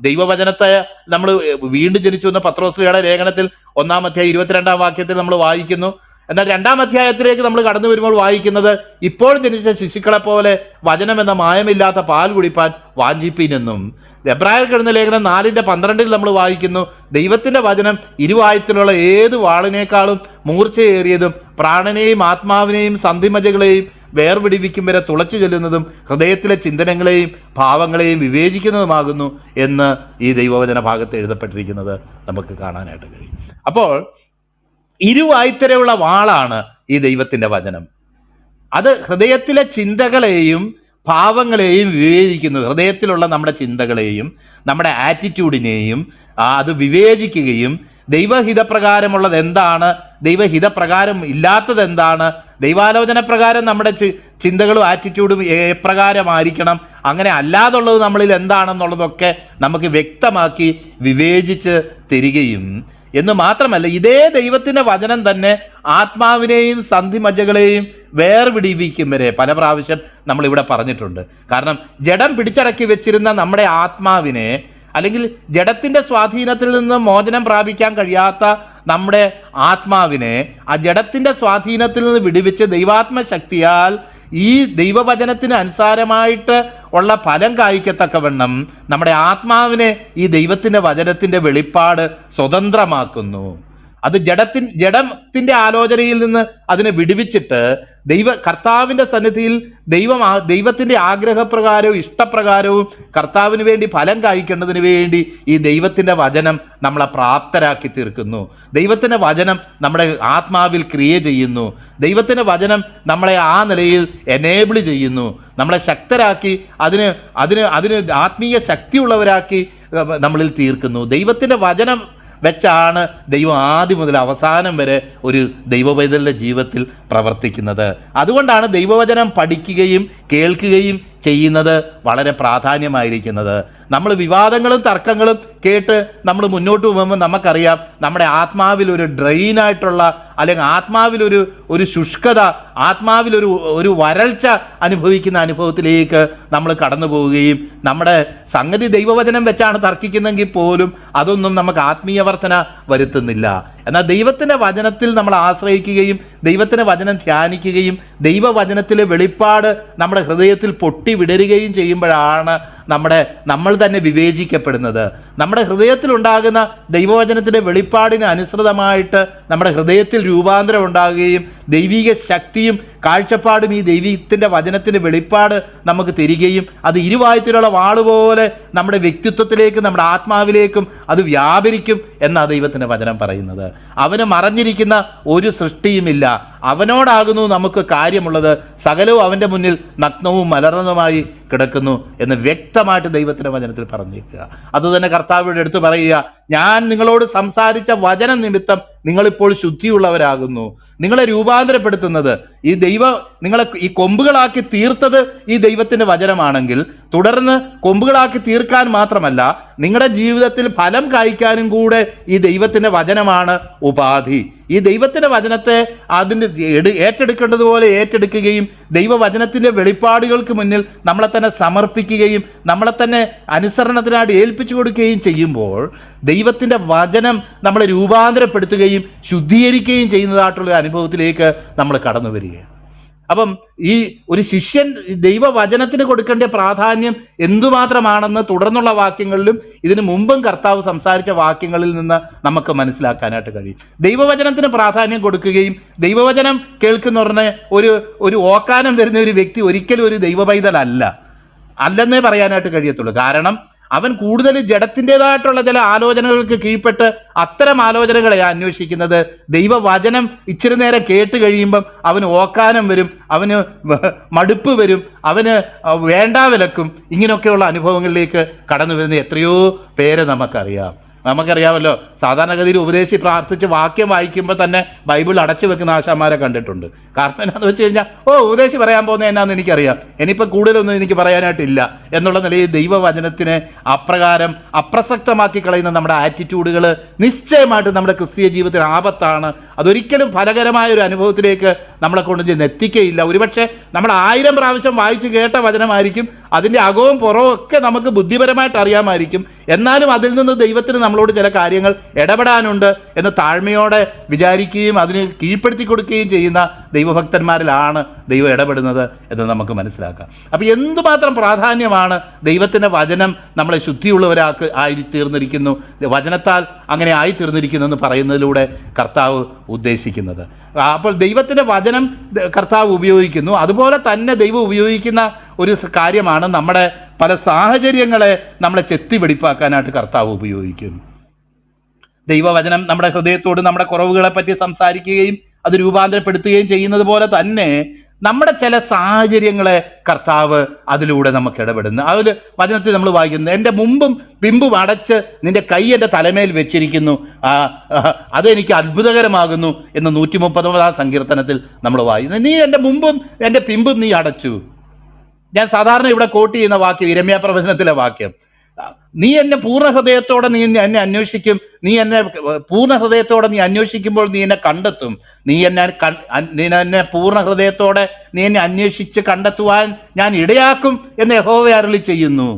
ദൈവവചനത്തെ നമ്മൾ വീണ്ടും ജനിച്ചു എന്ന പത്രോസ്ലിയുടെ ലേഖനത്തിൽ 1-ാം അധ്യായം 22-ാം വാക്യത്തിൽ നമ്മൾ വായിക്കുന്നു. എന്നാൽ 2-ാം അധ്യായത്തിലേക്ക് നമ്മൾ കടന്നു വരുമ്പോൾ വായിക്കുന്നത്, ഇപ്പോൾ ജനിച്ച ശിശുക്കളെ പോലെ വചനം എന്ന മായമില്ലാത്ത പാൽ കുടിപ്പാൻ വാഞ്ചിപ്പീനെന്നും. എബ്രായർക്ക് എഴുതുന്ന ലേഖനം 4:12 നമ്മൾ വായിക്കുന്നു, ദൈവത്തിന്റെ വചനം ഇരുവായത്തിലുള്ള ഏത് വാളിനേക്കാളും മൂർച്ചയേറിയതും പ്രാണനെയും ആത്മാവിനെയും സന്ധിമജകളെയും വേർപിടിവിക്കും വരെ തുളച്ചു ചെല്ലുന്നതും ഹൃദയത്തിലെ ചിന്തനങ്ങളെയും ഭാവങ്ങളെയും വിവേചിക്കുന്നതുമാകുന്നു എന്ന് ഈ ദൈവവചന ഭാഗത്ത് എഴുതപ്പെട്ടിരിക്കുന്നത് നമുക്ക് കാണാനായിട്ട് കഴിയും. അപ്പോൾ ഇരുവായ്ത്തരയുള്ള വാളാണ് ഈ ദൈവത്തിന്റെ വചനം. അത് ഹൃദയത്തിലെ ചിന്തകളെയും ഭാവങ്ങളെയും വിവേചിക്കുന്നു. ഹൃദയത്തിലുള്ള നമ്മുടെ ചിന്തകളെയും നമ്മുടെ ആറ്റിറ്റ്യൂഡിനെയും അത് വിവേചിക്കുകയും ദൈവഹിതപ്രകാരമുള്ളത് എന്താണ്, ദൈവഹിതപ്രകാരം ഇല്ലാത്തത് എന്താണ്, ദൈവാലോചന പ്രകാരം നമ്മുടെ ചിന്തകളും ആറ്റിറ്റ്യൂഡും എപ്രകാരമായിരിക്കണം, അങ്ങനെ അല്ലാതുള്ളത് നമ്മളിൽ എന്താണെന്നുള്ളതൊക്കെ നമുക്ക് വ്യക്തമാക്കി വിവേചിച്ച് തരികയും എന്ന് മാത്രമല്ല, ഇതേ ദൈവത്തിൻ്റെ വചനം തന്നെ ആത്മാവിനെയും സന്ധിമജ്ജകളെയും വേർപിടിവിക്കും വരെ പല പ്രാവശ്യം നമ്മളിവിടെ പറഞ്ഞിട്ടുണ്ട്. കാരണം ജഡം പിടിച്ചടക്കി വെച്ചിരുന്ന നമ്മുടെ ആത്മാവിനെ, അല്ലെങ്കിൽ ജഡത്തിൻ്റെ സ്വാധീനത്തിൽ നിന്ന് മോചനം പ്രാപിക്കാൻ കഴിയാത്ത നമ്മുടെ ആത്മാവിനെ ആ ജഡത്തിൻ്റെ സ്വാധീനത്തിൽ നിന്ന് വിടുവിച്ച് ദൈവാത്മശക്തിയാൽ ഈ ദൈവവചനത്തിന് അനുസാരമായിട്ട് ഉള്ള ഫലം കായ്ക്കത്തക്കവണ്ണം നമ്മുടെ ആത്മാവിനെ ഈ ദൈവത്തിൻ്റെ വചനത്തിൻ്റെ വെളിപ്പാട് സ്വതന്ത്രമാക്കുന്നു. അത് ജഡത്തിൻ്റെ ആലോചനയിൽ നിന്ന് അതിനെ വിടുവിച്ചിട്ട് കർത്താവിൻ്റെ സന്നിധിയിൽ ദൈവത്തിൻ്റെ ആഗ്രഹപ്രകാരവും ഇഷ്ടപ്രകാരവും കർത്താവിന് വേണ്ടി ഫലം കായ്ക്കേണ്ടതിന് വേണ്ടി ഈ ദൈവത്തിൻ്റെ വചനം നമ്മളെ പ്രാപ്തരാക്കി തീർക്കുന്നു. ദൈവത്തിൻ്റെ വചനം നമ്മുടെ ആത്മാവിൽ ക്രിയ ചെയ്യുന്നു. ദൈവത്തിൻ്റെ വചനം നമ്മളെ ആ നിലയിൽ എനേബിൾ ചെയ്യുന്നു, നമ്മളെ ശക്തരാക്കി അതിന് ആത്മീയ ശക്തിയുള്ളവരാക്കി നമ്മളിൽ തീർക്കുന്നു. ദൈവത്തിൻ്റെ വചനം വെച്ചാണ് ദൈവം ആദ്യം മുതൽ അവസാനം വരെ ഒരു ദൈവപൈതലിൻ്റെ ജീവിതത്തിൽ പ്രവർത്തിക്കുന്നത്. അതുകൊണ്ടാണ് ദൈവവചനം പഠിക്കുകയും കേൾക്കുകയും ചെയ്യുന്നത് വളരെ പ്രാധാന്യമായിരിക്കുന്നത്. നമ്മൾ വിവാദങ്ങളും തർക്കങ്ങളും കേട്ട് നമ്മൾ മുന്നോട്ട് പോകുമ്പോൾ നമുക്കറിയാം, നമ്മുടെ ആത്മാവിൽ ഒരു ഡ്രെയിനായിട്ടുള്ള, അല്ലെങ്കിൽ ആത്മാവിലൊരു ശുഷ്കത, ആത്മാവിലൊരു വരൾച്ച അനുഭവിക്കുന്ന അനുഭവത്തിലേക്ക് നമ്മൾ കടന്നു പോവുകയും, നമ്മുടെ സംഗതി ദൈവവചനം വെച്ചാണ് തർക്കിക്കുന്നെങ്കിൽ പോലും അതൊന്നും നമുക്ക് ആത്മീയ വർധന വരുത്തുന്നില്ല. എന്നാൽ ദൈവത്തിൻ്റെ വചനത്തിൽ നമ്മൾ ആശ്രയിക്കുകയും ദൈവത്തിൻ്റെ വചനം ധ്യാനിക്കുകയും ദൈവവചനത്തിലെ വെളിപ്പാട് നമ്മുടെ ഹൃദയത്തിൽ പൊട്ടി വിടരുകയും ചെയ്യുമ്പോഴാണ് നമ്മൾ തന്നെ വിവേചിക്കപ്പെടുന്നത്. നമ്മുടെ ഹൃദയത്തിലുണ്ടാകുന്ന ദൈവവചനത്തിൻ്റെ വെളിപ്പാടിന് അനുസൃതമായിട്ട് നമ്മുടെ ഹൃദയത്തിൽ രൂപാന്തരം ഉണ്ടാകുകയും ദൈവിക ശക്തിയും കാഴ്ചപ്പാടും ഈ ദൈവത്തിൻ്റെ വചനത്തിൻ്റെ വെളിപ്പാട് നമുക്ക് തരികയും അത് ഇരുവായത്തിലുള്ള വാളുപോലെ നമ്മുടെ വ്യക്തിത്വത്തിലേക്കും നമ്മുടെ ആത്മാവിലേക്കും അത് വ്യാപരിക്കും എന്നാണ് ദൈവത്തിൻ്റെ വചനം പറയുന്നത്. അവന് മറഞ്ഞിരിക്കുന്ന ഒരു സൃഷ്ടിയുമില്ല, അവനോടാകുന്നു നമുക്ക് കാര്യമുള്ളത്, സകലവും അവൻ്റെ മുന്നിൽ നഗ്നവും മലർന്നതുമായി കിടക്കുന്നു എന്ന് വ്യക്തമായിട്ട് ദൈവത്തിൻ്റെ വചനത്തിൽ പറഞ്ഞിരിക്കുക. അതുതന്നെ കർത്താവിനോട് എടുത്തു പറയുക, ഞാൻ നിങ്ങളോട് സംസാരിച്ച വചന നിമിത്തം നിങ്ങളിപ്പോൾ ശുദ്ധിയുള്ളവരാകുന്നു. നിങ്ങളെ രൂപാന്തരപ്പെടുത്തുന്നത് നിങ്ങളെ ഈ കൊമ്പുകളാക്കി തീർത്തത് ഈ ദൈവത്തിൻ്റെ വചനമാണെങ്കിൽ, തുടർന്ന് കൊമ്പുകളാക്കി തീർക്കാൻ മാത്രമല്ല നിങ്ങളുടെ ജീവിതത്തിൽ ഫലം കായ്ക്കാനും കൂടെ ഈ ദൈവത്തിൻ്റെ വചനമാണ് ഉപാധി. ഈ ദൈവത്തിൻ്റെ വചനത്തെ അതിൻ്റെ ഏറ്റെടുക്കേണ്ടതുപോലെ ഏറ്റെടുക്കുകയും ദൈവവചനത്തിൻ്റെ വെളിപ്പാടുകൾക്ക് മുന്നിൽ നമ്മളെ തന്നെ സമർപ്പിക്കുകയും നമ്മളെ തന്നെ അനുസരണത്തിനായിട്ട് ഏൽപ്പിച്ചു കൊടുക്കുകയും ചെയ്യുമ്പോൾ ദൈവത്തിൻ്റെ വചനം നമ്മളെ രൂപാന്തരപ്പെടുത്തുകയും ശുദ്ധീകരിക്കുകയും ചെയ്യുന്നതായിട്ടുള്ള അനുഭവത്തിലേക്ക് നമ്മൾ കടന്നു വരികയാണ്. അപ്പം ഈ ഒരു ശിഷ്യൻ ദൈവവചനത്തിന് കൊടുക്കേണ്ട പ്രാധാന്യം എന്തുമാത്രമാണെന്ന് തുടർന്നുള്ള വാക്യങ്ങളിലും ഇതിനു മുമ്പും കർത്താവ് സംസാരിച്ച വാക്യങ്ങളിൽ നിന്ന് നമുക്ക് മനസ്സിലാക്കാനായിട്ട് കഴിയും. ദൈവവചനത്തിന് പ്രാധാന്യം കൊടുക്കുകയും ദൈവവചനം കേൾക്കുന്നവരുടെ ഒരു ഓക്കാനം വരുന്ന ഒരു വ്യക്തി ഒരിക്കലും ഒരു ദൈവ അല്ലെന്നേ പറയാനായിട്ട് കഴിയത്തുള്ളൂ. കാരണം അവൻ കൂടുതൽ ജഡത്തിൻ്റെതായിട്ടുള്ള ചില ആലോചനകൾക്ക് കീഴ്പ്പെട്ട് അത്തരം ആലോചനകളെ അന്വേഷിക്കുന്നത്. ദൈവവചനം ഇച്ചിരി നേരം കേട്ട് കഴിയുമ്പം അവന് ഓക്കാനം വരും, അവന് മടുപ്പ് വരും, അവന് വേണ്ടാവിലക്കും. ഇങ്ങനെയൊക്കെയുള്ള അനുഭവങ്ങളിലേക്ക് കടന്നു വരുന്ന എത്രയോ പേരെ നമുക്കറിയാമല്ലോ. സാധാരണഗതിയിൽ ഉപദേശി പ്രാർത്ഥിച്ച് വാക്യം വായിക്കുമ്പോൾ തന്നെ ബൈബിൾ അടച്ചു വെക്കുന്ന ആശാന്മാരെ കണ്ടിട്ടുണ്ട്. കാരണം എന്നാന്ന് വെച്ച് കഴിഞ്ഞാൽ, ഉപദേശി പറയാൻ പോകുന്നത് എന്നാന്ന് എനിക്കറിയാം, ഇനിയിപ്പോൾ കൂടുതലൊന്നും എനിക്ക് പറയാനായിട്ടില്ല എന്നുള്ള നിലയിൽ ദൈവവചനത്തിനെ അപ്രകാരം അപ്രസക്തമാക്കി കളയുന്ന നമ്മുടെ ആറ്റിറ്റ്യൂഡുകൾ നിശ്ചയമായിട്ട് നമ്മുടെ ക്രിസ്തീയ ജീവിതത്തിൽ ആപത്താണ്. അതൊരിക്കലും ഫലകരമായ ഒരു അനുഭവത്തിലേക്ക് നമ്മളെ കൊണ്ട് എത്തിക്കുകയില്ല. ഒരുപക്ഷെ നമ്മൾ 1000 പ്രാവശ്യം വായിച്ച് കേട്ട വചനമായിരിക്കും, അതിൻ്റെ അകവും പുറവും ഒക്കെ നമുക്ക് ബുദ്ധിപരമായിട്ട് അറിയാമായിരിക്കും. എന്നാലും അതിൽ നിന്ന് ദൈവത്തിന് നമ്മളോട് ചില കാര്യങ്ങൾ ഇടപെടാനുണ്ട് എന്ന് താഴ്മയോടെ വിചാരിക്കുകയും അതിന് കീഴ്പ്പെടുത്തി കൊടുക്കുകയും ചെയ്യുന്ന ദൈവഭക്തന്മാരിലാണ് ദൈവം ഇടപെടുന്നത് എന്ന് നമുക്ക് മനസ്സിലാക്കാം. അപ്പോൾ എന്തുമാത്രം പ്രാധാന്യമാണ് ദൈവത്തിൻ്റെ വചനം നമ്മളെ ആയി തീർന്നിരിക്കുന്നു, വചനത്താൽ അങ്ങനെ ആയിത്തീർന്നിരിക്കുന്നു എന്ന് പറയുന്നതിലൂടെ കർത്താവ് ഉദ്ദേശിക്കുന്നത്. അപ്പോൾ ദൈവത്തിൻ്റെ വചനം കർത്താവ് ഉപയോഗിക്കുന്നു. അതുപോലെ തന്നെ ദൈവം ഉപയോഗിക്കുന്ന ഒരു കാര്യമാണ് നമ്മുടെ പല സാഹചര്യങ്ങളെ നമ്മളെ ചെത്തിവെടിപ്പാക്കാനായിട്ട് കർത്താവ് ഉപയോഗിക്കും. ദൈവവചനം നമ്മുടെ ഹൃദയത്തോട് നമ്മുടെ കുറവുകളെ പറ്റി സംസാരിക്കുകയും അത് രൂപാന്തരപ്പെടുത്തുകയും ചെയ്യുന്നത് പോലെ തന്നെ നമ്മുടെ ചില സാഹചര്യങ്ങളെ കർത്താവ് അതിലൂടെ നമുക്ക് ഇടപെടുന്നു. അതിൽ വചനത്തിൽ നമ്മൾ വായിക്കുന്നത്, എൻ്റെ മുമ്പും പിമ്പും അടച്ച് നിന്റെ കൈ എൻ്റെ തലമേൽ വെച്ചിരിക്കുന്നു, അതെനിക്ക് അത്ഭുതകരമാകുന്നു എന്ന് 139 സങ്കീർത്തനത്തിൽ നമ്മൾ വായിക്കുന്നു. നീ എൻ്റെ മുമ്പും എൻ്റെ പിമ്പും നീ അടച്ചു. ഞാൻ സാധാരണ ഇവിടെ കോട്ട് ചെയ്യുന്ന വാക്യം യിരെമ്യാ പ്രവചനത്തിലെ വാക്യം, നീ എന്നെ പൂർണ്ണ ഹൃദയത്തോടെ നീ എന്നെ അന്വേഷിക്കും, നീ എന്നെ പൂർണ്ണ ഹൃദയത്തോടെ നീ അന്വേഷിക്കുമ്പോൾ നീ എന്നെ കണ്ടെത്തും, നീ എന്നെ പൂർണ്ണ ഹൃദയത്തോടെ നീ എന്നെ അന്വേഷിച്ച് കണ്ടെത്തുവാൻ ഞാൻ ഇടയാക്കും എന്ന് യഹോവ അരുളി ചെയ്യുന്നു.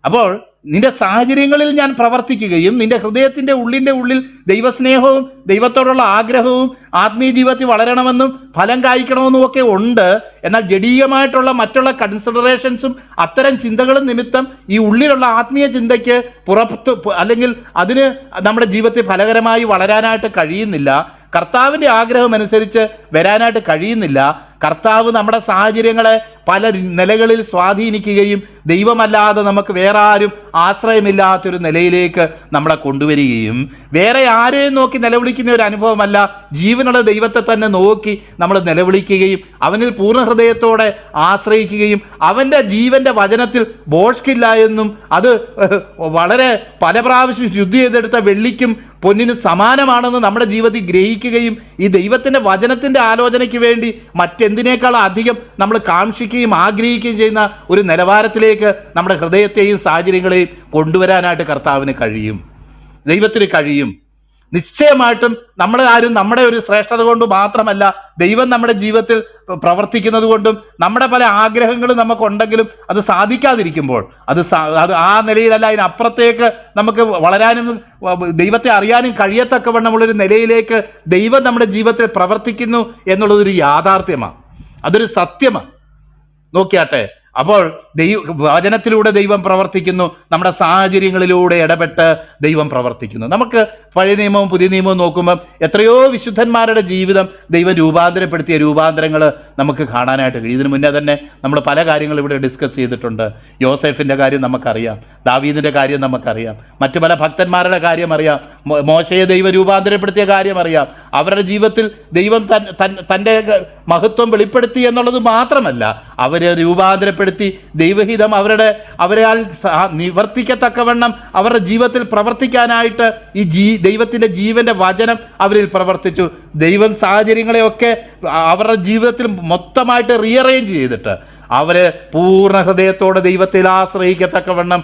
അപ്പോൾ നിന്റെ സാഹചര്യങ്ങളിൽ ഞാൻ പ്രവർത്തിക്കുകയും നിന്റെ ഹൃദയത്തിൻ്റെ ഉള്ളിൽ ദൈവസ്നേഹവും ദൈവത്തോടുള്ള ആഗ്രഹവും ആത്മീയ ജീവിതത്തിൽ വളരണമെന്നും ഫലം കായ്ക്കണമെന്നും ഒക്കെ ഉണ്ട്. എന്നാൽ ജഡീയമായിട്ടുള്ള മറ്റുള്ള കൺസിഡറേഷൻസും അത്തരം ചിന്തകളും നിമിത്തം ഈ ഉള്ളിലുള്ള ആത്മീയ ചിന്തയ്ക്ക് പുറത്ത് അല്ലെങ്കിൽ അതിന് നമ്മുടെ ജീവിതത്തിൽ ഫലകരമായി വളരാനായിട്ട് കഴിയുന്നില്ല. കർത്താവിൻ്റെ ആഗ്രഹം അനുസരിച്ച് വരാനായിട്ട് കഴിയുന്നില്ല. കർത്താവ് നമ്മുടെ സാഹചര്യങ്ങളെ പല നിലകളിൽ സ്വാധീനിക്കുകയും ദൈവമല്ലാതെ നമുക്ക് വേറെ ആരും ആശ്രയമില്ലാത്തൊരു നിലയിലേക്ക് നമ്മളെ കൊണ്ടുവരികയും വേറെ ആരെയും നോക്കി നിലവിളിക്കുന്ന ഒരു അനുഭവമല്ല, ജീവനുള്ള ദൈവത്തെ തന്നെ നോക്കി നമ്മൾ നിലവിളിക്കുകയും അവനിൽ പൂർണ്ണ ഹൃദയത്തോടെ ആശ്രയിക്കുകയും അവൻ്റെ ജീവൻ്റെ വചനത്തിൽ ബോഷ്കില്ല എന്നും അത് വളരെ പല പ്രാവശ്യം ശുദ്ധി ചെയ്തെടുത്ത വെള്ളിക്കും പൊന്നിന് സമാനമാണെന്ന് നമ്മുടെ ജീവിതത്തിൽ ഗ്രഹിക്കുകയും ഈ ദൈവത്തിൻ്റെ വചനത്തിൻ്റെ ആലോചനയ്ക്ക് വേണ്ടി മറ്റെന്തിനേക്കാൾ അധികം നമ്മൾ കാക്ഷിക്കുകയും ആഗ്രഹിക്കുകയും ചെയ്യുന്ന ഒരു നിലവാരത്തിലേക്ക് നമ്മുടെ ഹൃദയത്തെയും സാഹചര്യങ്ങളെയും കൊണ്ടുവരാനായിട്ട് കർത്താവിന് കഴിയും, ദൈവത്തിന് കഴിയും. നിശ്ചയമായിട്ടും നമ്മൾ ആരും നമ്മുടെ ഒരു ശ്രേഷ്ഠത കൊണ്ട് മാത്രമല്ല, ദൈവം നമ്മുടെ ജീവിതത്തിൽ പ്രവർത്തിക്കുന്നത് കൊണ്ടും നമ്മുടെ പല ആഗ്രഹങ്ങളും നമുക്കുണ്ടെങ്കിലും അത് സാധിക്കാതിരിക്കുമ്പോൾ അത് ആ നിലയിലല്ല, അതിനപ്പുറത്തേക്ക് നമുക്ക് വളരാനും ദൈവത്തെ അറിയാനും കഴിയത്തക്കവണ്ണമുള്ളൊരു നിലയിലേക്ക് ദൈവം നമ്മുടെ ജീവിതത്തിൽ പ്രവർത്തിക്കുന്നു എന്നുള്ളതൊരു യാഥാർത്ഥ്യമാണ്, അതൊരു സത്യമാണ്. നോക്കിയാട്ടെ, അപ്പോൾ വചനത്തിലൂടെ ദൈവം പ്രവർത്തിക്കുന്നു, നമ്മുടെ സാഹചര്യങ്ങളിലൂടെ ഇടപെട്ട് ദൈവം പ്രവർത്തിക്കുന്നു. നമുക്ക് പഴയ നിയമവും പുതിയ നിയമവും നോക്കുമ്പം എത്രയോ വിശുദ്ധന്മാരുടെ ജീവിതം ദൈവം രൂപാന്തരപ്പെടുത്തിയ രൂപാന്തരങ്ങൾ നമുക്ക് കാണാനായിട്ട് കഴിയും. ഇതിനു മുന്നേ തന്നെ നമ്മൾ പല കാര്യങ്ങളും ഇവിടെ ഡിസ്കസ് ചെയ്തിട്ടുണ്ട്. യോസേഫിൻ്റെ കാര്യം നമുക്കറിയാം, ദാവീദിൻ്റെ കാര്യം നമുക്കറിയാം, മറ്റു പല ഭക്തന്മാരുടെ കാര്യം അറിയാം, മോശയെ ദൈവം രൂപാന്തരപ്പെടുത്തിയ കാര്യം അറിയാം. അവരുടെ ജീവിതത്തിൽ ദൈവം തൻ്റെ മഹത്വം വെളിപ്പെടുത്തി എന്നുള്ളത് മാത്രമല്ല, അവരെ രൂപാന്തരപ്പെടുത്തി ദൈവഹിതം അവരാൽ നിവർത്തിക്കത്തക്കവണ്ണം അവരുടെ ജീവിതത്തിൽ പ്രവർത്തിക്കാനായിട്ട് ദൈവത്തിൻ്റെ ജീവൻ്റെ വചനം അവരിൽ പ്രവർത്തിച്ചു. ദൈവം സാഹചര്യങ്ങളെയൊക്കെ അവരുടെ ജീവിതത്തിൽ മൊത്തമായിട്ട് റീഅറേഞ്ച് ചെയ്തിട്ട് അവരെ പൂർണ്ണ ഹൃദയത്തോടെ ദൈവത്തിൽ ആശ്രയിക്കത്തക്കവണ്ണം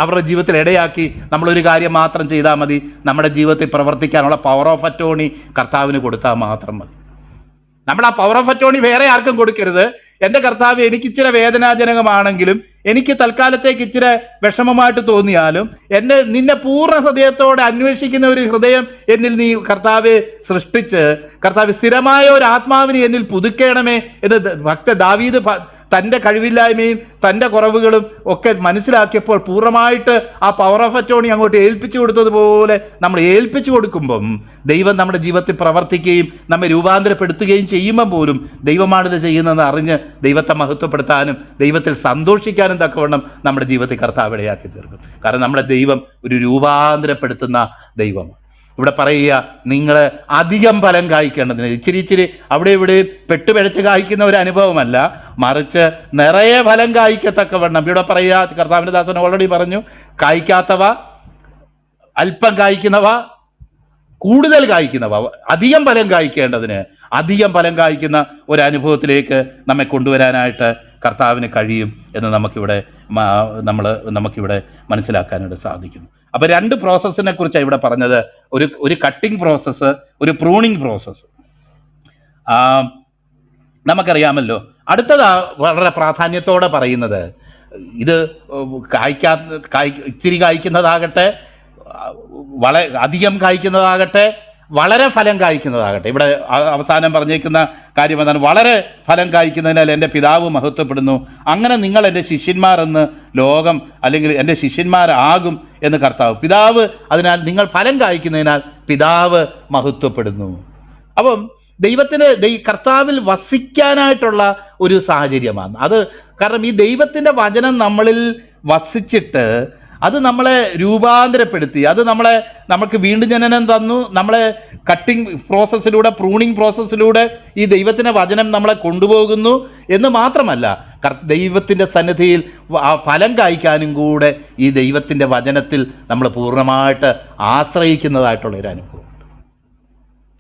അവരുടെ ജീവിതത്തിൽ ഇടയാക്കി. നമ്മളൊരു കാര്യം മാത്രം ചെയ്താൽ മതി, നമ്മുടെ ജീവിതത്തിൽ പ്രവർത്തിക്കാനുള്ള പവർ ഓഫ് അറ്റോർണി കർത്താവിന് കൊടുത്താൽ മാത്രം മതി. നമ്മൾ ആ പവർ ഓഫ് അറ്റോർണി വേറെ ആർക്കും കൊടുക്കരുത്. എൻ്റെ കർത്താവ്, എനിക്കിച്ചിരി വേദനാജനകമാണെങ്കിലും, എനിക്ക് തൽക്കാലത്തേക്ക് ഇച്ചിരി വിഷമമായിട്ട് തോന്നിയാലും നിന്നെ പൂർണ്ണ ഹൃദയത്തോടെ അന്വേഷിക്കുന്ന ഒരു ഹൃദയം എന്നിൽ നീ കർത്താവെ സൃഷ്ടിച്ച്, കർത്താവ് സ്ഥിരമായ ഒരു ആത്മാവിനെ എന്നിൽ പുതുക്കണമേ എന്ന് ഭക്ത ദാവീദ് തൻ്റെ കഴിവില്ലായ്മയും തൻ്റെ കുറവുകളും ഒക്കെ മനസ്സിലാക്കിയപ്പോൾ പൂർണ്ണമായിട്ട് ആ പവർ ഓഫ് അറ്റോർണി അങ്ങോട്ട് ഏൽപ്പിച്ചു കൊടുത്തതുപോലെ നമ്മൾ ഏൽപ്പിച്ചു കൊടുക്കുമ്പം ദൈവം നമ്മുടെ ജീവിതത്തിൽ പ്രവർത്തിക്കുകയും നമ്മെ രൂപാന്തരപ്പെടുത്തുകയും ചെയ്യുമ്പോൾ പോലും ദൈവമാണിത് ചെയ്യുന്നതെന്ന് അറിഞ്ഞ് ദൈവത്തെ മഹത്വപ്പെടുത്താനും ദൈവത്തിൽ സന്തോഷിക്കാനും തക്കവണ്ണം നമ്മുടെ ജീവിതത്തിൽ കർത്താവ് ഇടയാക്കി തീർക്കും. കാരണം നമ്മുടെ ദൈവം ഒരു രൂപാന്തരപ്പെടുത്തുന്ന ദൈവമാണ്. ഇവിടെ പറയുക, നിങ്ങൾ അധികം ഫലം കായ്ക്കേണ്ടതിന്, ഇച്ചിരി അവിടെ ഇവിടെ പെട്ടുപിഴച്ച് കായ്ക്കുന്ന ഒരു അനുഭവമല്ല, മറിച്ച് നിറയെ ഫലം കായ്ക്കത്തക്കവണ്ണം. ഇവിടെ പറയുക, കർത്താവിൻ്റെ ദാസൻ ഓൾറെഡി പറഞ്ഞു, കായ്ക്കാത്തവ, അല്പം കായ്ക്കുന്നവ, കൂടുതൽ കായ്ക്കുന്നവ, അധികം ഫലം കായ്ക്കേണ്ടതിന് അധികം ഫലം കായ്ക്കുന്ന ഒരു അനുഭവത്തിലേക്ക് നമ്മെ കൊണ്ടുവരാനായിട്ട് കർത്താവിന് കഴിയും എന്ന് നമുക്കിവിടെ മനസ്സിലാക്കാനായിട്ട് സാധിക്കുന്നു. അപ്പോൾ രണ്ട് പ്രോസസ്സിനെ കുറിച്ചാണ് ഇവിടെ പറഞ്ഞത്. ഒരു കട്ടിംഗ് പ്രോസസ്സ്, ഒരു പ്രൂണിങ് പ്രോസസ്സ്. നമുക്കറിയാമല്ലോ. അടുത്തത് വളരെ പ്രാധാന്യത്തോടെ പറയുന്നത്, ഇത് ഇച്ചിരി കായ്ക്കുന്നതാകട്ടെ, അധികം കായ്ക്കുന്നതാകട്ടെ, വളരെ ഫലം കായ്ക്കുന്നതാകട്ടെ. ഇവിടെ അവസാനം പറഞ്ഞേക്കുന്ന കാര്യം എന്താണ്? വളരെ ഫലം കായ്ക്കുന്നതിനാൽ എൻ്റെ പിതാവ് മഹത്വപ്പെടുന്നു. അങ്ങനെ നിങ്ങൾ എൻ്റെ ശിഷ്യന്മാർ എന്ന് ലോകം, അല്ലെങ്കിൽ എൻ്റെ ശിഷ്യന്മാരാകും എന്ന് കർത്താവ്. പിതാവ്, അതിനാൽ നിങ്ങൾ ഫലം കായ്ക്കുന്നതിനാൽ പിതാവ് മഹത്വപ്പെടുന്നു. അപ്പം ദൈവത്തിന് കർത്താവിൽ വസിക്കാനായിട്ടുള്ള ഒരു സാഹചര്യമാണ് അത്. കാരണം ഈ ദൈവത്തിൻ്റെ വചനം നമ്മളിൽ വസിച്ചിട്ട് അത് നമ്മളെ രൂപാന്തരപ്പെടുത്തി, അത് നമുക്ക് വീണ്ടും ജനനം തന്നു. നമ്മളെ കട്ടിംഗ് പ്രോസസ്സിലൂടെ, പ്രൂണിങ് പ്രോസസ്സിലൂടെ ഈ ദൈവത്തിൻ്റെ വചനം നമ്മളെ കൊണ്ടുപോകുന്നു എന്ന് മാത്രമല്ല, ദൈവത്തിൻ്റെ സന്നിധിയിൽ ഫലം കായ്ക്കാനും കൂടെ ഈ ദൈവത്തിൻ്റെ വചനത്തിൽ നമ്മൾ പൂർണ്ണമായിട്ട് ആശ്രയിക്കുന്നതായിട്ടുള്ളൊരു അനുഭവം.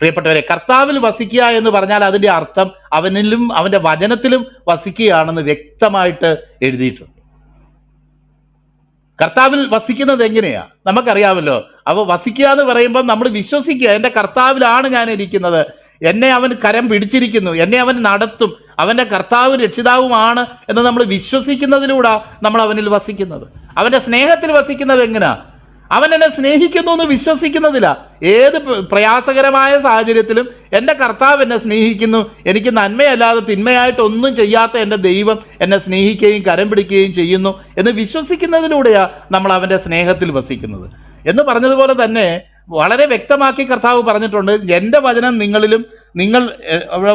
പ്രിയപ്പെട്ടവരെ, കർത്താവിൽ വസിക്കുക എന്ന് പറഞ്ഞാൽ അതിൻ്റെ അർത്ഥം അവനിലും അവൻ്റെ വചനത്തിലും വസിക്കുകയാണെന്ന് വ്യക്തമായിട്ട് എഴുതിയിട്ടുണ്ട്. കർത്താവിൽ വസിക്കുന്നത് എങ്ങനെയാ നമുക്കറിയാമല്ലോ. അപ്പോൾ വസിക്കുക എന്ന് പറയുമ്പോൾ നമ്മൾ വിശ്വസിക്കുക, എൻ്റെ കർത്താവിലാണ് ഞാൻ ഇരിക്കുന്നത്, എന്നെ അവൻ കരം പിടിച്ചിരിക്കുന്നു, എന്നെ അവൻ നടത്തും, അവൻ്റെ കർത്താവ് രക്ഷിതാവുമാണ് എന്ന് നമ്മൾ വിശ്വസിക്കുന്നതിലൂടെ നമ്മൾ അവനിൽ വസിക്കുന്നത്. അവൻ്റെ സ്നേഹത്തിൽ വസിക്കുന്നത് എങ്ങനെയാ? അവൻ എന്നെ സ്നേഹിക്കുന്നു എന്ന് വിശ്വസിക്കുന്നതില്ല. ഏത് പ്രയാസകരമായ സാഹചര്യത്തിലും എൻ്റെ കർത്താവ് എന്നെ സ്നേഹിക്കുന്നു, എനിക്ക് നന്മയല്ലാതെ തിന്മയായിട്ടൊന്നും ചെയ്യാത്ത എൻ്റെ ദൈവം എന്നെ സ്നേഹിക്കുകയും കരം പിടിക്കുകയും ചെയ്യുന്നു എന്ന് വിശ്വസിക്കുന്നതിലൂടെയാണ് നമ്മൾ അവൻ്റെ സ്നേഹത്തിൽ വസിക്കുന്നത് എന്ന് പറഞ്ഞതുപോലെ തന്നെ വളരെ വ്യക്തമാക്കി കർത്താവ് പറഞ്ഞിട്ടുണ്ട്. എൻ്റെ വചനം നിങ്ങളിലും,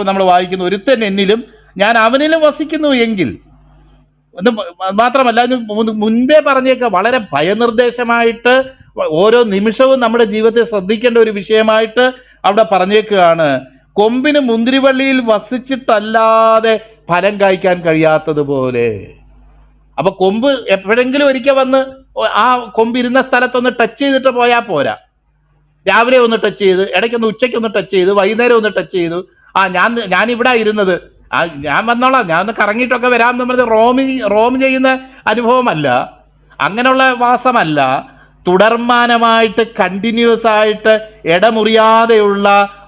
നമ്മൾ വായിക്കുന്നു, ഒരുത്തൻ എന്നിലും ഞാൻ അവനിലും വസിക്കുന്നു എങ്കിൽ. എന്ന് മാത്രമല്ല, അതിന് മുൻപേ പറഞ്ഞേക്ക വളരെ ഭയനിർദ്ദേശമായിട്ട് ഓരോ നിമിഷവും നമ്മുടെ ജീവിതത്തെ ശ്രദ്ധിക്കേണ്ട ഒരു വിഷയമായിട്ട് അവിടെ പറഞ്ഞേക്കുകയാണ്. കൊമ്പിന് മുന്തിരിവള്ളിയിൽ വസിച്ചിട്ടല്ലാതെ ഫലം കായ്ക്കാൻ കഴിയാത്തതുപോലെ. അപ്പൊ കൊമ്പ് എപ്പോഴെങ്കിലും ഒരിക്കൽ വന്ന് ആ കൊമ്പ് ഇരുന്ന സ്ഥലത്തൊന്ന് ടച്ച് ചെയ്തിട്ട് പോയാൽ പോരാ. രാവിലെ ഒന്ന് ടച്ച് ചെയ്ത്, ഇടയ്ക്കൊന്ന് ഉച്ചയ്ക്കൊന്ന് ടച്ച് ചെയ്ത്, വൈകുന്നേരം ഒന്ന് ടച്ച് ചെയ്തു, ഞാനിവിടെ ഇരുന്നത്, ഞാൻ വന്നോളാം, ഞാൻ ഒന്ന് കറങ്ങിയിട്ടൊക്കെ വരാമെന്ന് പറഞ്ഞ് റോം ചെയ്യുന്ന അനുഭവമല്ല, അങ്ങനെയുള്ള വാസമല്ല. തുടർമാനമായിട്ട് കണ്ടിന്യൂസ് ആയിട്ട് ഇടമുറിയാതെയുള്ള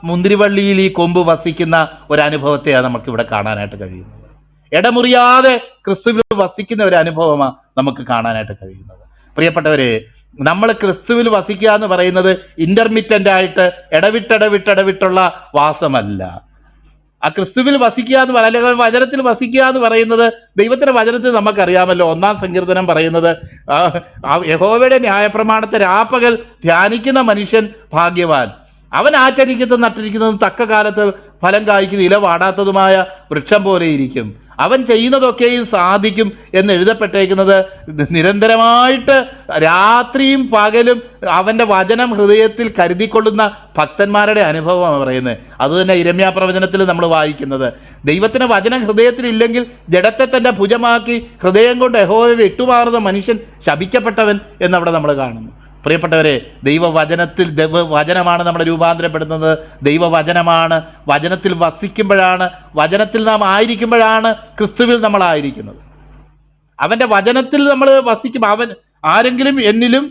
മുന്തിരിവള്ളിയിൽ ഈ കൊമ്പ് വസിക്കുന്ന ഒരനുഭവത്തെയാണ് നമുക്കിവിടെ കാണാനായിട്ട് കഴിയുന്നത്. ഇടമുറിയാതെ ക്രിസ്തുവിൽ വസിക്കുന്ന ഒരു അനുഭവമാണ് നമുക്ക് കാണാനായിട്ട് കഴിയുന്നത്. പ്രിയപ്പെട്ടവരെ, നമ്മൾ ക്രിസ്തുവിൽ വസിക്കുക എന്ന് പറയുന്നത് ഇന്റർമിറ്റൻ്റ് ആയിട്ട് ഇടവിട്ടുള്ള വാസമല്ല. ആ ക്രിസ്തുവിൽ വസിക്കുക എന്ന് അല്ലെങ്കിൽ വചനത്തിൽ വസിക്കുക എന്ന് പറയുന്നത്, ദൈവത്തിൻ്റെ വചനത്തിൽ നമുക്കറിയാമല്ലോ. 1-ാം സങ്കീർത്തനം പറയുന്നത്, യഹോവയുടെ ന്യായപ്രമാണത്തെ രാപ്പകൽ ധ്യാനിക്കുന്ന മനുഷ്യൻ ഭാഗ്യവാൻ, അവൻ ആചരിക്കുന്നതും നട്ടിരിക്കുന്നതും തക്ക കാലത്ത് ഫലം കായ്ക്കുന്ന ഇല വാടാത്തതുമായ വൃക്ഷം പോലെ ഇരിക്കും. അവൻ ചെയ്യുന്നതൊക്കെയും സാധിക്കും എന്ന് എഴുതപ്പെട്ടേക്കുന്നത് നിരന്തരമായിട്ട് രാത്രിയും പകലും അവൻ്റെ വചനം ഹൃദയത്തിൽ കരുതിക്കൊള്ളുന്ന ഭക്തന്മാരുടെ അനുഭവമാണ് പറയുന്നത്. അതുതന്നെ യിരെമ്യാ പ്രവചനത്തിൽ നമ്മൾ വായിക്കുന്നത്. ദൈവത്തിന് വചനം ഹൃദയത്തിലില്ലെങ്കിൽ ജഡത്തെ തൻ്റെ ഭുജമാക്കി ഹൃദയം കൊണ്ട് യഹോവയെ വിട്ടുമാറുന്ന മനുഷ്യൻ ശപിക്കപ്പെട്ടവൻ എന്നവിടെ നമ്മൾ കാണുന്നു. പ്രിയപ്പെട്ടവരെ, ദൈവവചനമാണ് നമ്മളെ രൂപാന്തരപ്പെടുന്നത്. ദൈവവചനമാണ്. വചനത്തിൽ വസിക്കുമ്പോഴാണ്, വചനത്തിൽ നാം ആയിരിക്കുമ്പോഴാണ് ക്രിസ്തുവിൽ നമ്മളായിരിക്കുന്നത്. അവൻ്റെ വചനത്തിൽ നമ്മൾ വസിക്കും. ആരെങ്കിലും എന്നിലും,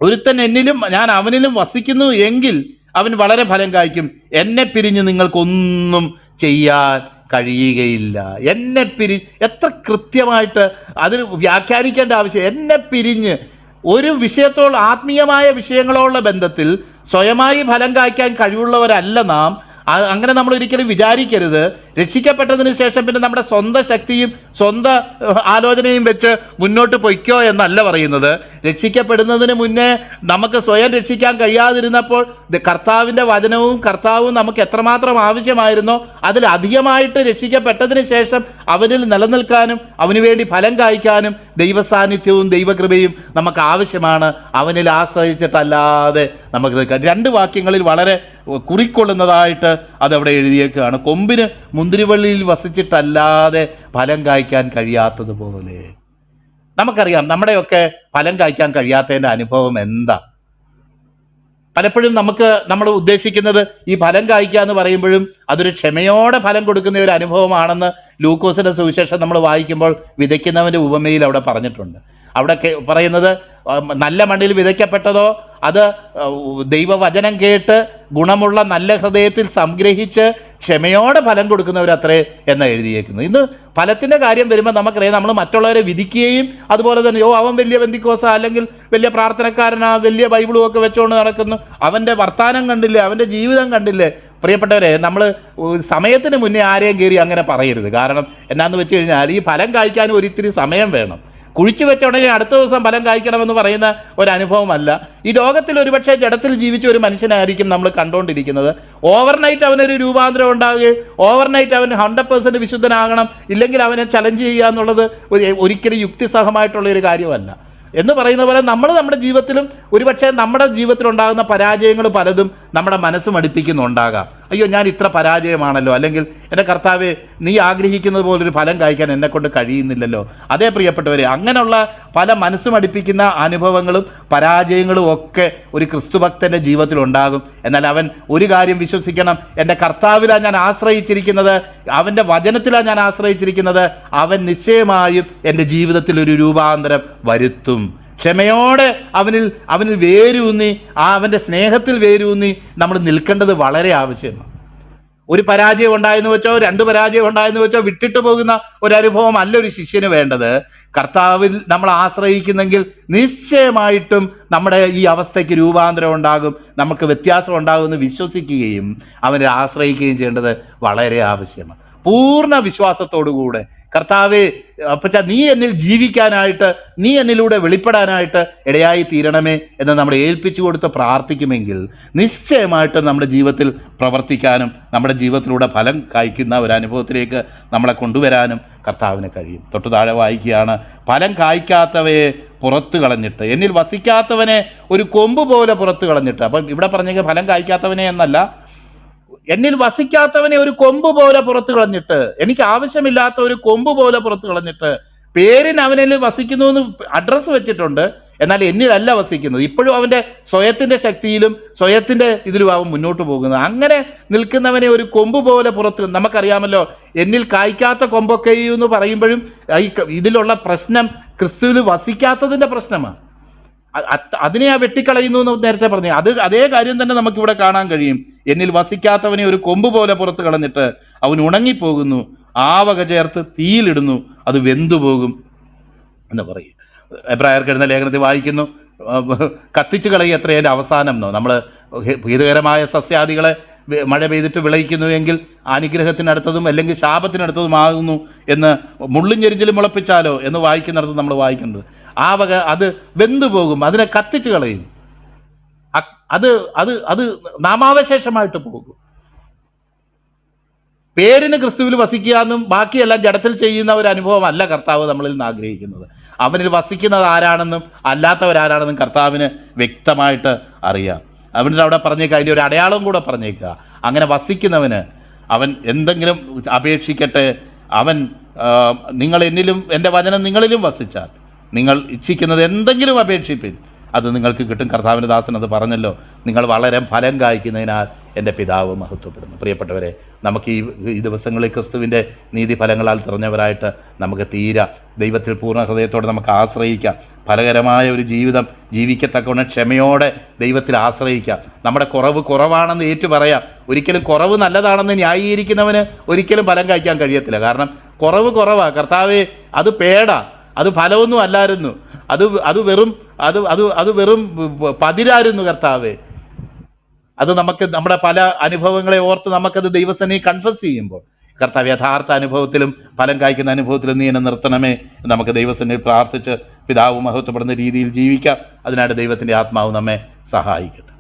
ഒരുത്തൻ എന്നിലും ഞാൻ അവനിലും വസിക്കുന്നു എങ്കിൽ അവൻ വളരെ ഫലം കായ്ക്കും. എന്നെ പിരിഞ്ഞ് നിങ്ങൾക്കൊന്നും ചെയ്യാൻ കഴിയുകയില്ല. എന്നെ എത്ര കൃത്യമായിട്ട് അതിന് വ്യാഖ്യാനിക്കേണ്ട ആവശ്യം. എന്നെ പിരിഞ്ഞ് ഒരു വിഷയത്തോട്, ആത്മീയമായ വിഷയങ്ങളോടുള്ള ബന്ധത്തിൽ സ്വയമായി ഫലം കായ്ക്കാൻ കഴിവുള്ളവരല്ല നാം. അങ്ങനെ നമ്മൾ ഒരിക്കലും വിചാരിക്കരുത്. രക്ഷിക്കപ്പെട്ടതിന് ശേഷം പിന്നെ നമ്മുടെ സ്വന്തം ശക്തിയും സ്വന്തം ആലോചനയും വെച്ച് മുന്നോട്ട് പൊയ്ക്കോ എന്നല്ല പറയുന്നത്. രക്ഷിക്കപ്പെടുന്നതിന് മുന്നേ നമുക്ക് സ്വയം രക്ഷിക്കാൻ കഴിയാതിരുന്നപ്പോൾ കർത്താവിൻ്റെ വചനവും കർത്താവും നമുക്ക് എത്രമാത്രം ആവശ്യമായിരുന്നോ അതിലധികമായിട്ട് രക്ഷിക്കപ്പെട്ടതിന് ശേഷം അവനിൽ നിലനിൽക്കാനും അവന് വേണ്ടി ഫലം കായ്ക്കാനും ദൈവസാന്നിധ്യവും ദൈവകൃപയും നമുക്ക് ആവശ്യമാണ്. അവനിൽ ആശ്രയിച്ചിട്ടല്ലാതെ നമുക്ക് രണ്ട് വാക്യങ്ങളിൽ വളരെ കുറിക്കൊള്ളുന്നതായിട്ട് അതവിടെ എഴുതിയേക്കാണ്. കൊമ്പിന് മുന്തിരിവള്ളിയിൽ വസിച്ചിട്ടല്ലാതെ ഫലം കായ്ക്കാൻ കഴിയാത്തതുപോലെ. നമുക്കറിയാം നമ്മുടെയൊക്കെ ഫലം കായ്ക്കാൻ കഴിയാത്തതിൻ്റെ അനുഭവം എന്താ. പലപ്പോഴും നമ്മൾ ഉദ്ദേശിക്കുന്നത് ഈ ഫലം കായ്ക്കുക എന്ന് പറയുമ്പോഴും അതൊരു ക്ഷമയോടെ ഫലം കൊടുക്കുന്ന ഒരു അനുഭവമാണെന്ന് ലൂക്കോസിന്റെ സുവിശേഷം നമ്മൾ വായിക്കുമ്പോൾ വിതയ്ക്കുന്നവൻ്റെ ഉപമയിൽ അവിടെ പറഞ്ഞിട്ടുണ്ട്. അവിടെ പറയുന്നത് നല്ല മണ്ണിൽ വിതയ്ക്കപ്പെട്ടതോ അത് ദൈവവചനം കേട്ട് ഗുണമുള്ള നല്ല ഹൃദയത്തിൽ സംഗ്രഹിച്ച് ക്ഷമയോടെ ഫലം കൊടുക്കുന്നവരത്രേ എന്ന് എഴുതിയേക്കുന്നത്. ഇന്ന് ഫലത്തിൻ്റെ കാര്യം വരുമ്പോൾ നമുക്കറിയാം, നമ്മൾ മറ്റുള്ളവരെ വിധിക്കുകയും അതുപോലെ തന്നെ അവൻ വലിയ ബന്ധിക്കോസ, അല്ലെങ്കിൽ വലിയ പ്രാർത്ഥനക്കാരനാ, വലിയ ബൈബിളും ഒക്കെ വെച്ചുകൊണ്ട് നടക്കുന്നു, അവൻ്റെ വർത്താനം കണ്ടില്ലേ, അവൻ്റെ ജീവിതം കണ്ടില്ലേ. പ്രിയപ്പെട്ടവരെ, നമ്മൾ സമയത്തിന് മുന്നേ ആരെയും കയറി അങ്ങനെ പറയരുത്. കാരണം എന്നാന്ന് വെച്ച് കഴിഞ്ഞാൽ ഈ ഫലം കായ്ക്കാനും ഒരിത്തിരി സമയം വേണം. കുഴിച്ചു വെച്ച ഉടനെ അടുത്ത ദിവസം ഫലം കായ്ക്കണമെന്ന് പറയുന്ന ഒരനുഭവമല്ല. ഈ ലോകത്തിൽ ഒരുപക്ഷെ ജഡത്തിൽ ജീവിച്ച ഒരു മനുഷ്യനായിരിക്കും നമ്മൾ കണ്ടുകൊണ്ടിരിക്കുന്നത്. ഓവർനൈറ്റ് അവനൊരു രൂപാന്തരം ഉണ്ടാവുകയും ഓവർനൈറ്റ് അവൻ 100% വിശുദ്ധനാകണം, ഇല്ലെങ്കിൽ അവനെ ചലഞ്ച് ചെയ്യുക എന്നുള്ളത് ഒരിക്കലും യുക്തിസഹമായിട്ടുള്ള ഒരു കാര്യമല്ല. എന്ന് പറയുന്ന പോലെ നമ്മൾ നമ്മുടെ ജീവിതത്തിലും ഒരുപക്ഷെ നമ്മുടെ ജീവിതത്തിലുണ്ടാകുന്ന പരാജയങ്ങൾ പലതും നമ്മുടെ മനസ്സ് മടുപ്പിക്കുന്നുണ്ടാകാം. അയ്യോ, ഞാൻ ഇത്ര പരാജയമാണല്ലോ, അല്ലെങ്കിൽ എൻ്റെ കർത്താവേ നീ ആഗ്രഹിക്കുന്നത് പോലൊരു ഫലം കായ്ക്കാൻ എന്നെക്കൊണ്ട് കഴിയുന്നില്ലല്ലോ. അതേ പ്രിയപ്പെട്ടവരെ, അങ്ങനെയുള്ള പല മനസ്സ് മടുപ്പിക്കുന്ന അനുഭവങ്ങളും പരാജയങ്ങളും ഒക്കെ ഒരു ക്രിസ്തുഭക്തൻ്റെ ജീവിതത്തിലുണ്ടാകും. എന്നാൽ അവൻ ഒരു കാര്യം വിശ്വസിക്കണം, എൻ്റെ കർത്താവിലാണ് ഞാൻ ആശ്രയിച്ചിരിക്കുന്നത്, അവൻ്റെ വചനത്തിലാണ് ഞാൻ ആശ്രയിച്ചിരിക്കുന്നത്, അവൻ നിശ്ചയമായും എൻ്റെ ജീവിതത്തിൽ ഒരു രൂപാന്തരം വരുത്തും. ക്ഷമയോടെ അവനിൽ വേരൂന്നി, അവൻ്റെ സ്നേഹത്തിൽ വേരൂന്നി നമ്മൾ നിൽക്കേണ്ടത് വളരെ ആവശ്യമാണ്. ഒരു പരാജയം ഉണ്ടായെന്ന് വെച്ചോ, 2 പരാജയം ഉണ്ടായെന്ന് വെച്ചോ വിട്ടിട്ട് പോകുന്ന ഒരനുഭവം അല്ല ഒരു ശിഷ്യന് വേണ്ടത്. കർത്താവിൽ നമ്മൾ ആശ്രയിക്കുന്നെങ്കിൽ നിശ്ചയമായിട്ടും നമ്മുടെ ഈ അവസ്ഥയ്ക്ക് രൂപാന്തരം ഉണ്ടാകും, നമുക്ക് വ്യത്യാസം ഉണ്ടാകുമെന്ന് വിശ്വസിക്കുകയും അവനെ ആശ്രയിക്കുകയും ചെയ്യേണ്ടത് വളരെ ആവശ്യമാണ്. പൂർണ്ണ വിശ്വാസത്തോടുകൂടെ കർത്താവേ, അപ്പച്ച നീ എന്നിൽ ജീവിക്കാനായിട്ട്, നീ എന്നിലൂടെ വെളിപ്പെടാനായിട്ട് ഇടയായി തീരണമേ എന്ന് നമ്മൾ ഏൽപ്പിച്ചു കൊടുത്ത് പ്രാർത്ഥിക്കുമെങ്കിൽ നിശ്ചയമായിട്ടും നമ്മുടെ ജീവിതത്തിൽ പ്രവർത്തിക്കാനും നമ്മുടെ ജീവിതത്തിലൂടെ ഫലം കായ്ക്കുന്ന ഒരു അനുഭവത്തിലേക്ക് നമ്മളെ കൊണ്ടുവരാനും കർത്താവിന് കഴിയും. തൊട്ടു താഴെ വായിക്കുകയാണ്, ഫലം കായ്ക്കാത്തവയെ പുറത്തു കളഞ്ഞിട്ട്, എന്നിൽ വസിക്കാത്തവനെ ഒരു കൊമ്പ് പോലെ പുറത്തു കളഞ്ഞിട്ട്. അപ്പം ഇവിടെ പറഞ്ഞെങ്കിൽ ഫലം കായ്ക്കാത്തവനെ എന്നല്ല, എന്നിൽ വസിക്കാത്തവനെ ഒരു കൊമ്പ് പോലെ പുറത്തു കളഞ്ഞിട്ട്, എനിക്ക് ആവശ്യമില്ലാത്ത ഒരു കൊമ്പ് പോലെ പുറത്തു കളഞ്ഞിട്ട്. പേരിന് അവനിൽ വസിക്കുന്നു എന്ന് അഡ്രസ്സ് വെച്ചിട്ടുണ്ട്, എന്നാൽ എന്നിലല്ല വസിക്കുന്നത്. ഇപ്പോഴും അവൻ്റെ സ്വയത്തിൻ്റെ ശക്തിയിലും സ്വയത്തിൻ്റെ ഇതിലും അവൻ മുന്നോട്ട് പോകുന്നത്. അങ്ങനെ നിൽക്കുന്നവനെ ഒരു കൊമ്പ് പോലെ പുറത്ത്, നമുക്കറിയാമല്ലോ എന്നിൽ കായ്ക്കാത്ത കൊമ്പൊക്കെയും എന്ന് പറയുമ്പോഴും ഇതിലുള്ള പ്രശ്നം ക്രിസ്തുവിൽ വസിക്കാത്തതിൻ്റെ പ്രശ്നമാണ്. അതിനെ വെട്ടിക്കളയുന്നു എന്ന് നേരത്തെ പറഞ്ഞു. അതേ കാര്യം തന്നെ നമുക്കിവിടെ കാണാൻ കഴിയും. എന്നിൽ വസിക്കാത്തവനെ ഒരു കൊമ്പ് പോലെ പുറത്ത് കളഞ്ഞിട്ട് അവൻ ഉണങ്ങിപ്പോകുന്നു, ആവക ചേർത്ത് തീയിലിടുന്നു, അത് വെന്തുപോകും എന്ന് പറയും. എബ്രായർക്ക് എഴുതുന്ന ലേഖനത്തിൽ വായിക്കുന്നു, കത്തിച്ചു കളയുക എത്രയതിൻ്റെ അവസാനം എന്നോ. നമ്മൾ ഭീതകരമായ സസ്യാദികളെ മഴ പെയ്തിട്ട് വിളയിക്കുന്നു എങ്കിൽ അനുഗ്രഹത്തിനടുത്തതും അല്ലെങ്കിൽ ശാപത്തിനടുത്തതുമാകുന്നു എന്ന്, മുള്ളും ഞെരിഞ്ഞിലും മുളപ്പിച്ചാലോ എന്ന് വായിക്കുന്നിടത്ത് നമ്മൾ വായിക്കുന്നത്. ആ വക അത് വെന്തുപോകും, അതിനെ കത്തിച്ചു കളയും, അത് നാമാവശേഷമായിട്ട് പോകും. പേരിന് ക്രിസ്തുവിൽ വസിക്കുക എന്നും ബാക്കിയെല്ലാം ജഡത്തിൽ ചെയ്യുന്ന ഒരു അനുഭവമല്ല കർത്താവ് നമ്മളിൽ നിന്ന് ആഗ്രഹിക്കുന്നത്. അവനിൽ വസിക്കുന്നത് ആരാണെന്നും അല്ലാത്തവരാരാണെന്നും കർത്താവിന് വ്യക്തമായിട്ട് അറിയാം. അവൻ്റെ അവിടെ പറഞ്ഞേക്കുക, അതിൻ്റെ ഒരു അടയാളം കൂടെ പറഞ്ഞേക്കുക. അങ്ങനെ വസിക്കുന്നവന് അവൻ എന്തെങ്കിലും അപേക്ഷിക്കട്ടെ, അവൻ നിങ്ങൾ എന്നിലും എൻ്റെ വചനം നിങ്ങളിലും വസിച്ചാൽ നിങ്ങൾ ഇച്ഛിക്കുന്നത് എന്തെങ്കിലും അപേക്ഷിപ്പിൻ, അത് നിങ്ങൾക്ക് കിട്ടും. കർത്താവിൻ്റെ ദാസൻ അത് പറഞ്ഞല്ലോ, നിങ്ങൾ വളരെ ഫലം കായ്ക്കുന്നതിനാൽ എൻ്റെ പിതാവ് മഹത്വപ്പെടുന്നു. പ്രിയപ്പെട്ടവരെ, നമുക്ക് ഈ ദിവസങ്ങളിൽ ക്രിസ്തുവിൻ്റെ നീതി ഫലങ്ങളാൽ തിറഞ്ഞവരായിട്ട് നമുക്ക് തീരാം. ദൈവത്തിൽ പൂർണ്ണ ഹൃദയത്തോടെ നമുക്ക് ആശ്രയിക്കാം. ഫലകരമായ ഒരു ജീവിതം ജീവിക്കത്തക്കവണ്ണം ക്ഷമയോടെ ദൈവത്തിൽ ആശ്രയിക്കാം. നമ്മുടെ കുറവാണെന്ന് ഏറ്റു പറയാം. ഒരിക്കലും കുറവ് നല്ലതാണെന്ന് ന്യായീകരിക്കുന്നവന് ഒരിക്കലും ഫലം കായ്ക്കാൻ കഴിയത്തില്ല. കാരണം കുറവാ കർത്താവേ, അത് പേടാ, അത് ഫലമൊന്നും അല്ലായിരുന്നു, അത് വെറും പതിരായിരുന്നു കർത്താവേ. അത് നമ്മുടെ പല അനുഭവങ്ങളെ ഓർത്ത് നമുക്കത് ദൈവസന്നിധിയിൽ കൺഫസ് ചെയ്യുമ്പോൾ, കർത്താവ് യഥാർത്ഥ അനുഭവത്തിലും ഫലം കായ്ക്കുന്ന അനുഭവത്തിലും നീ എന്നെ നിർത്തണമേ, നമുക്ക് ദൈവസന്നിധിയിൽ പ്രാർത്ഥിച്ച് പിതാവ് മഹത്വപ്പെടുന്ന രീതിയിൽ ജീവിക്കാം. അതിനായിട്ട് ദൈവത്തിൻ്റെ ആത്മാവ് നമ്മെ സഹായിക്കട്ടെ.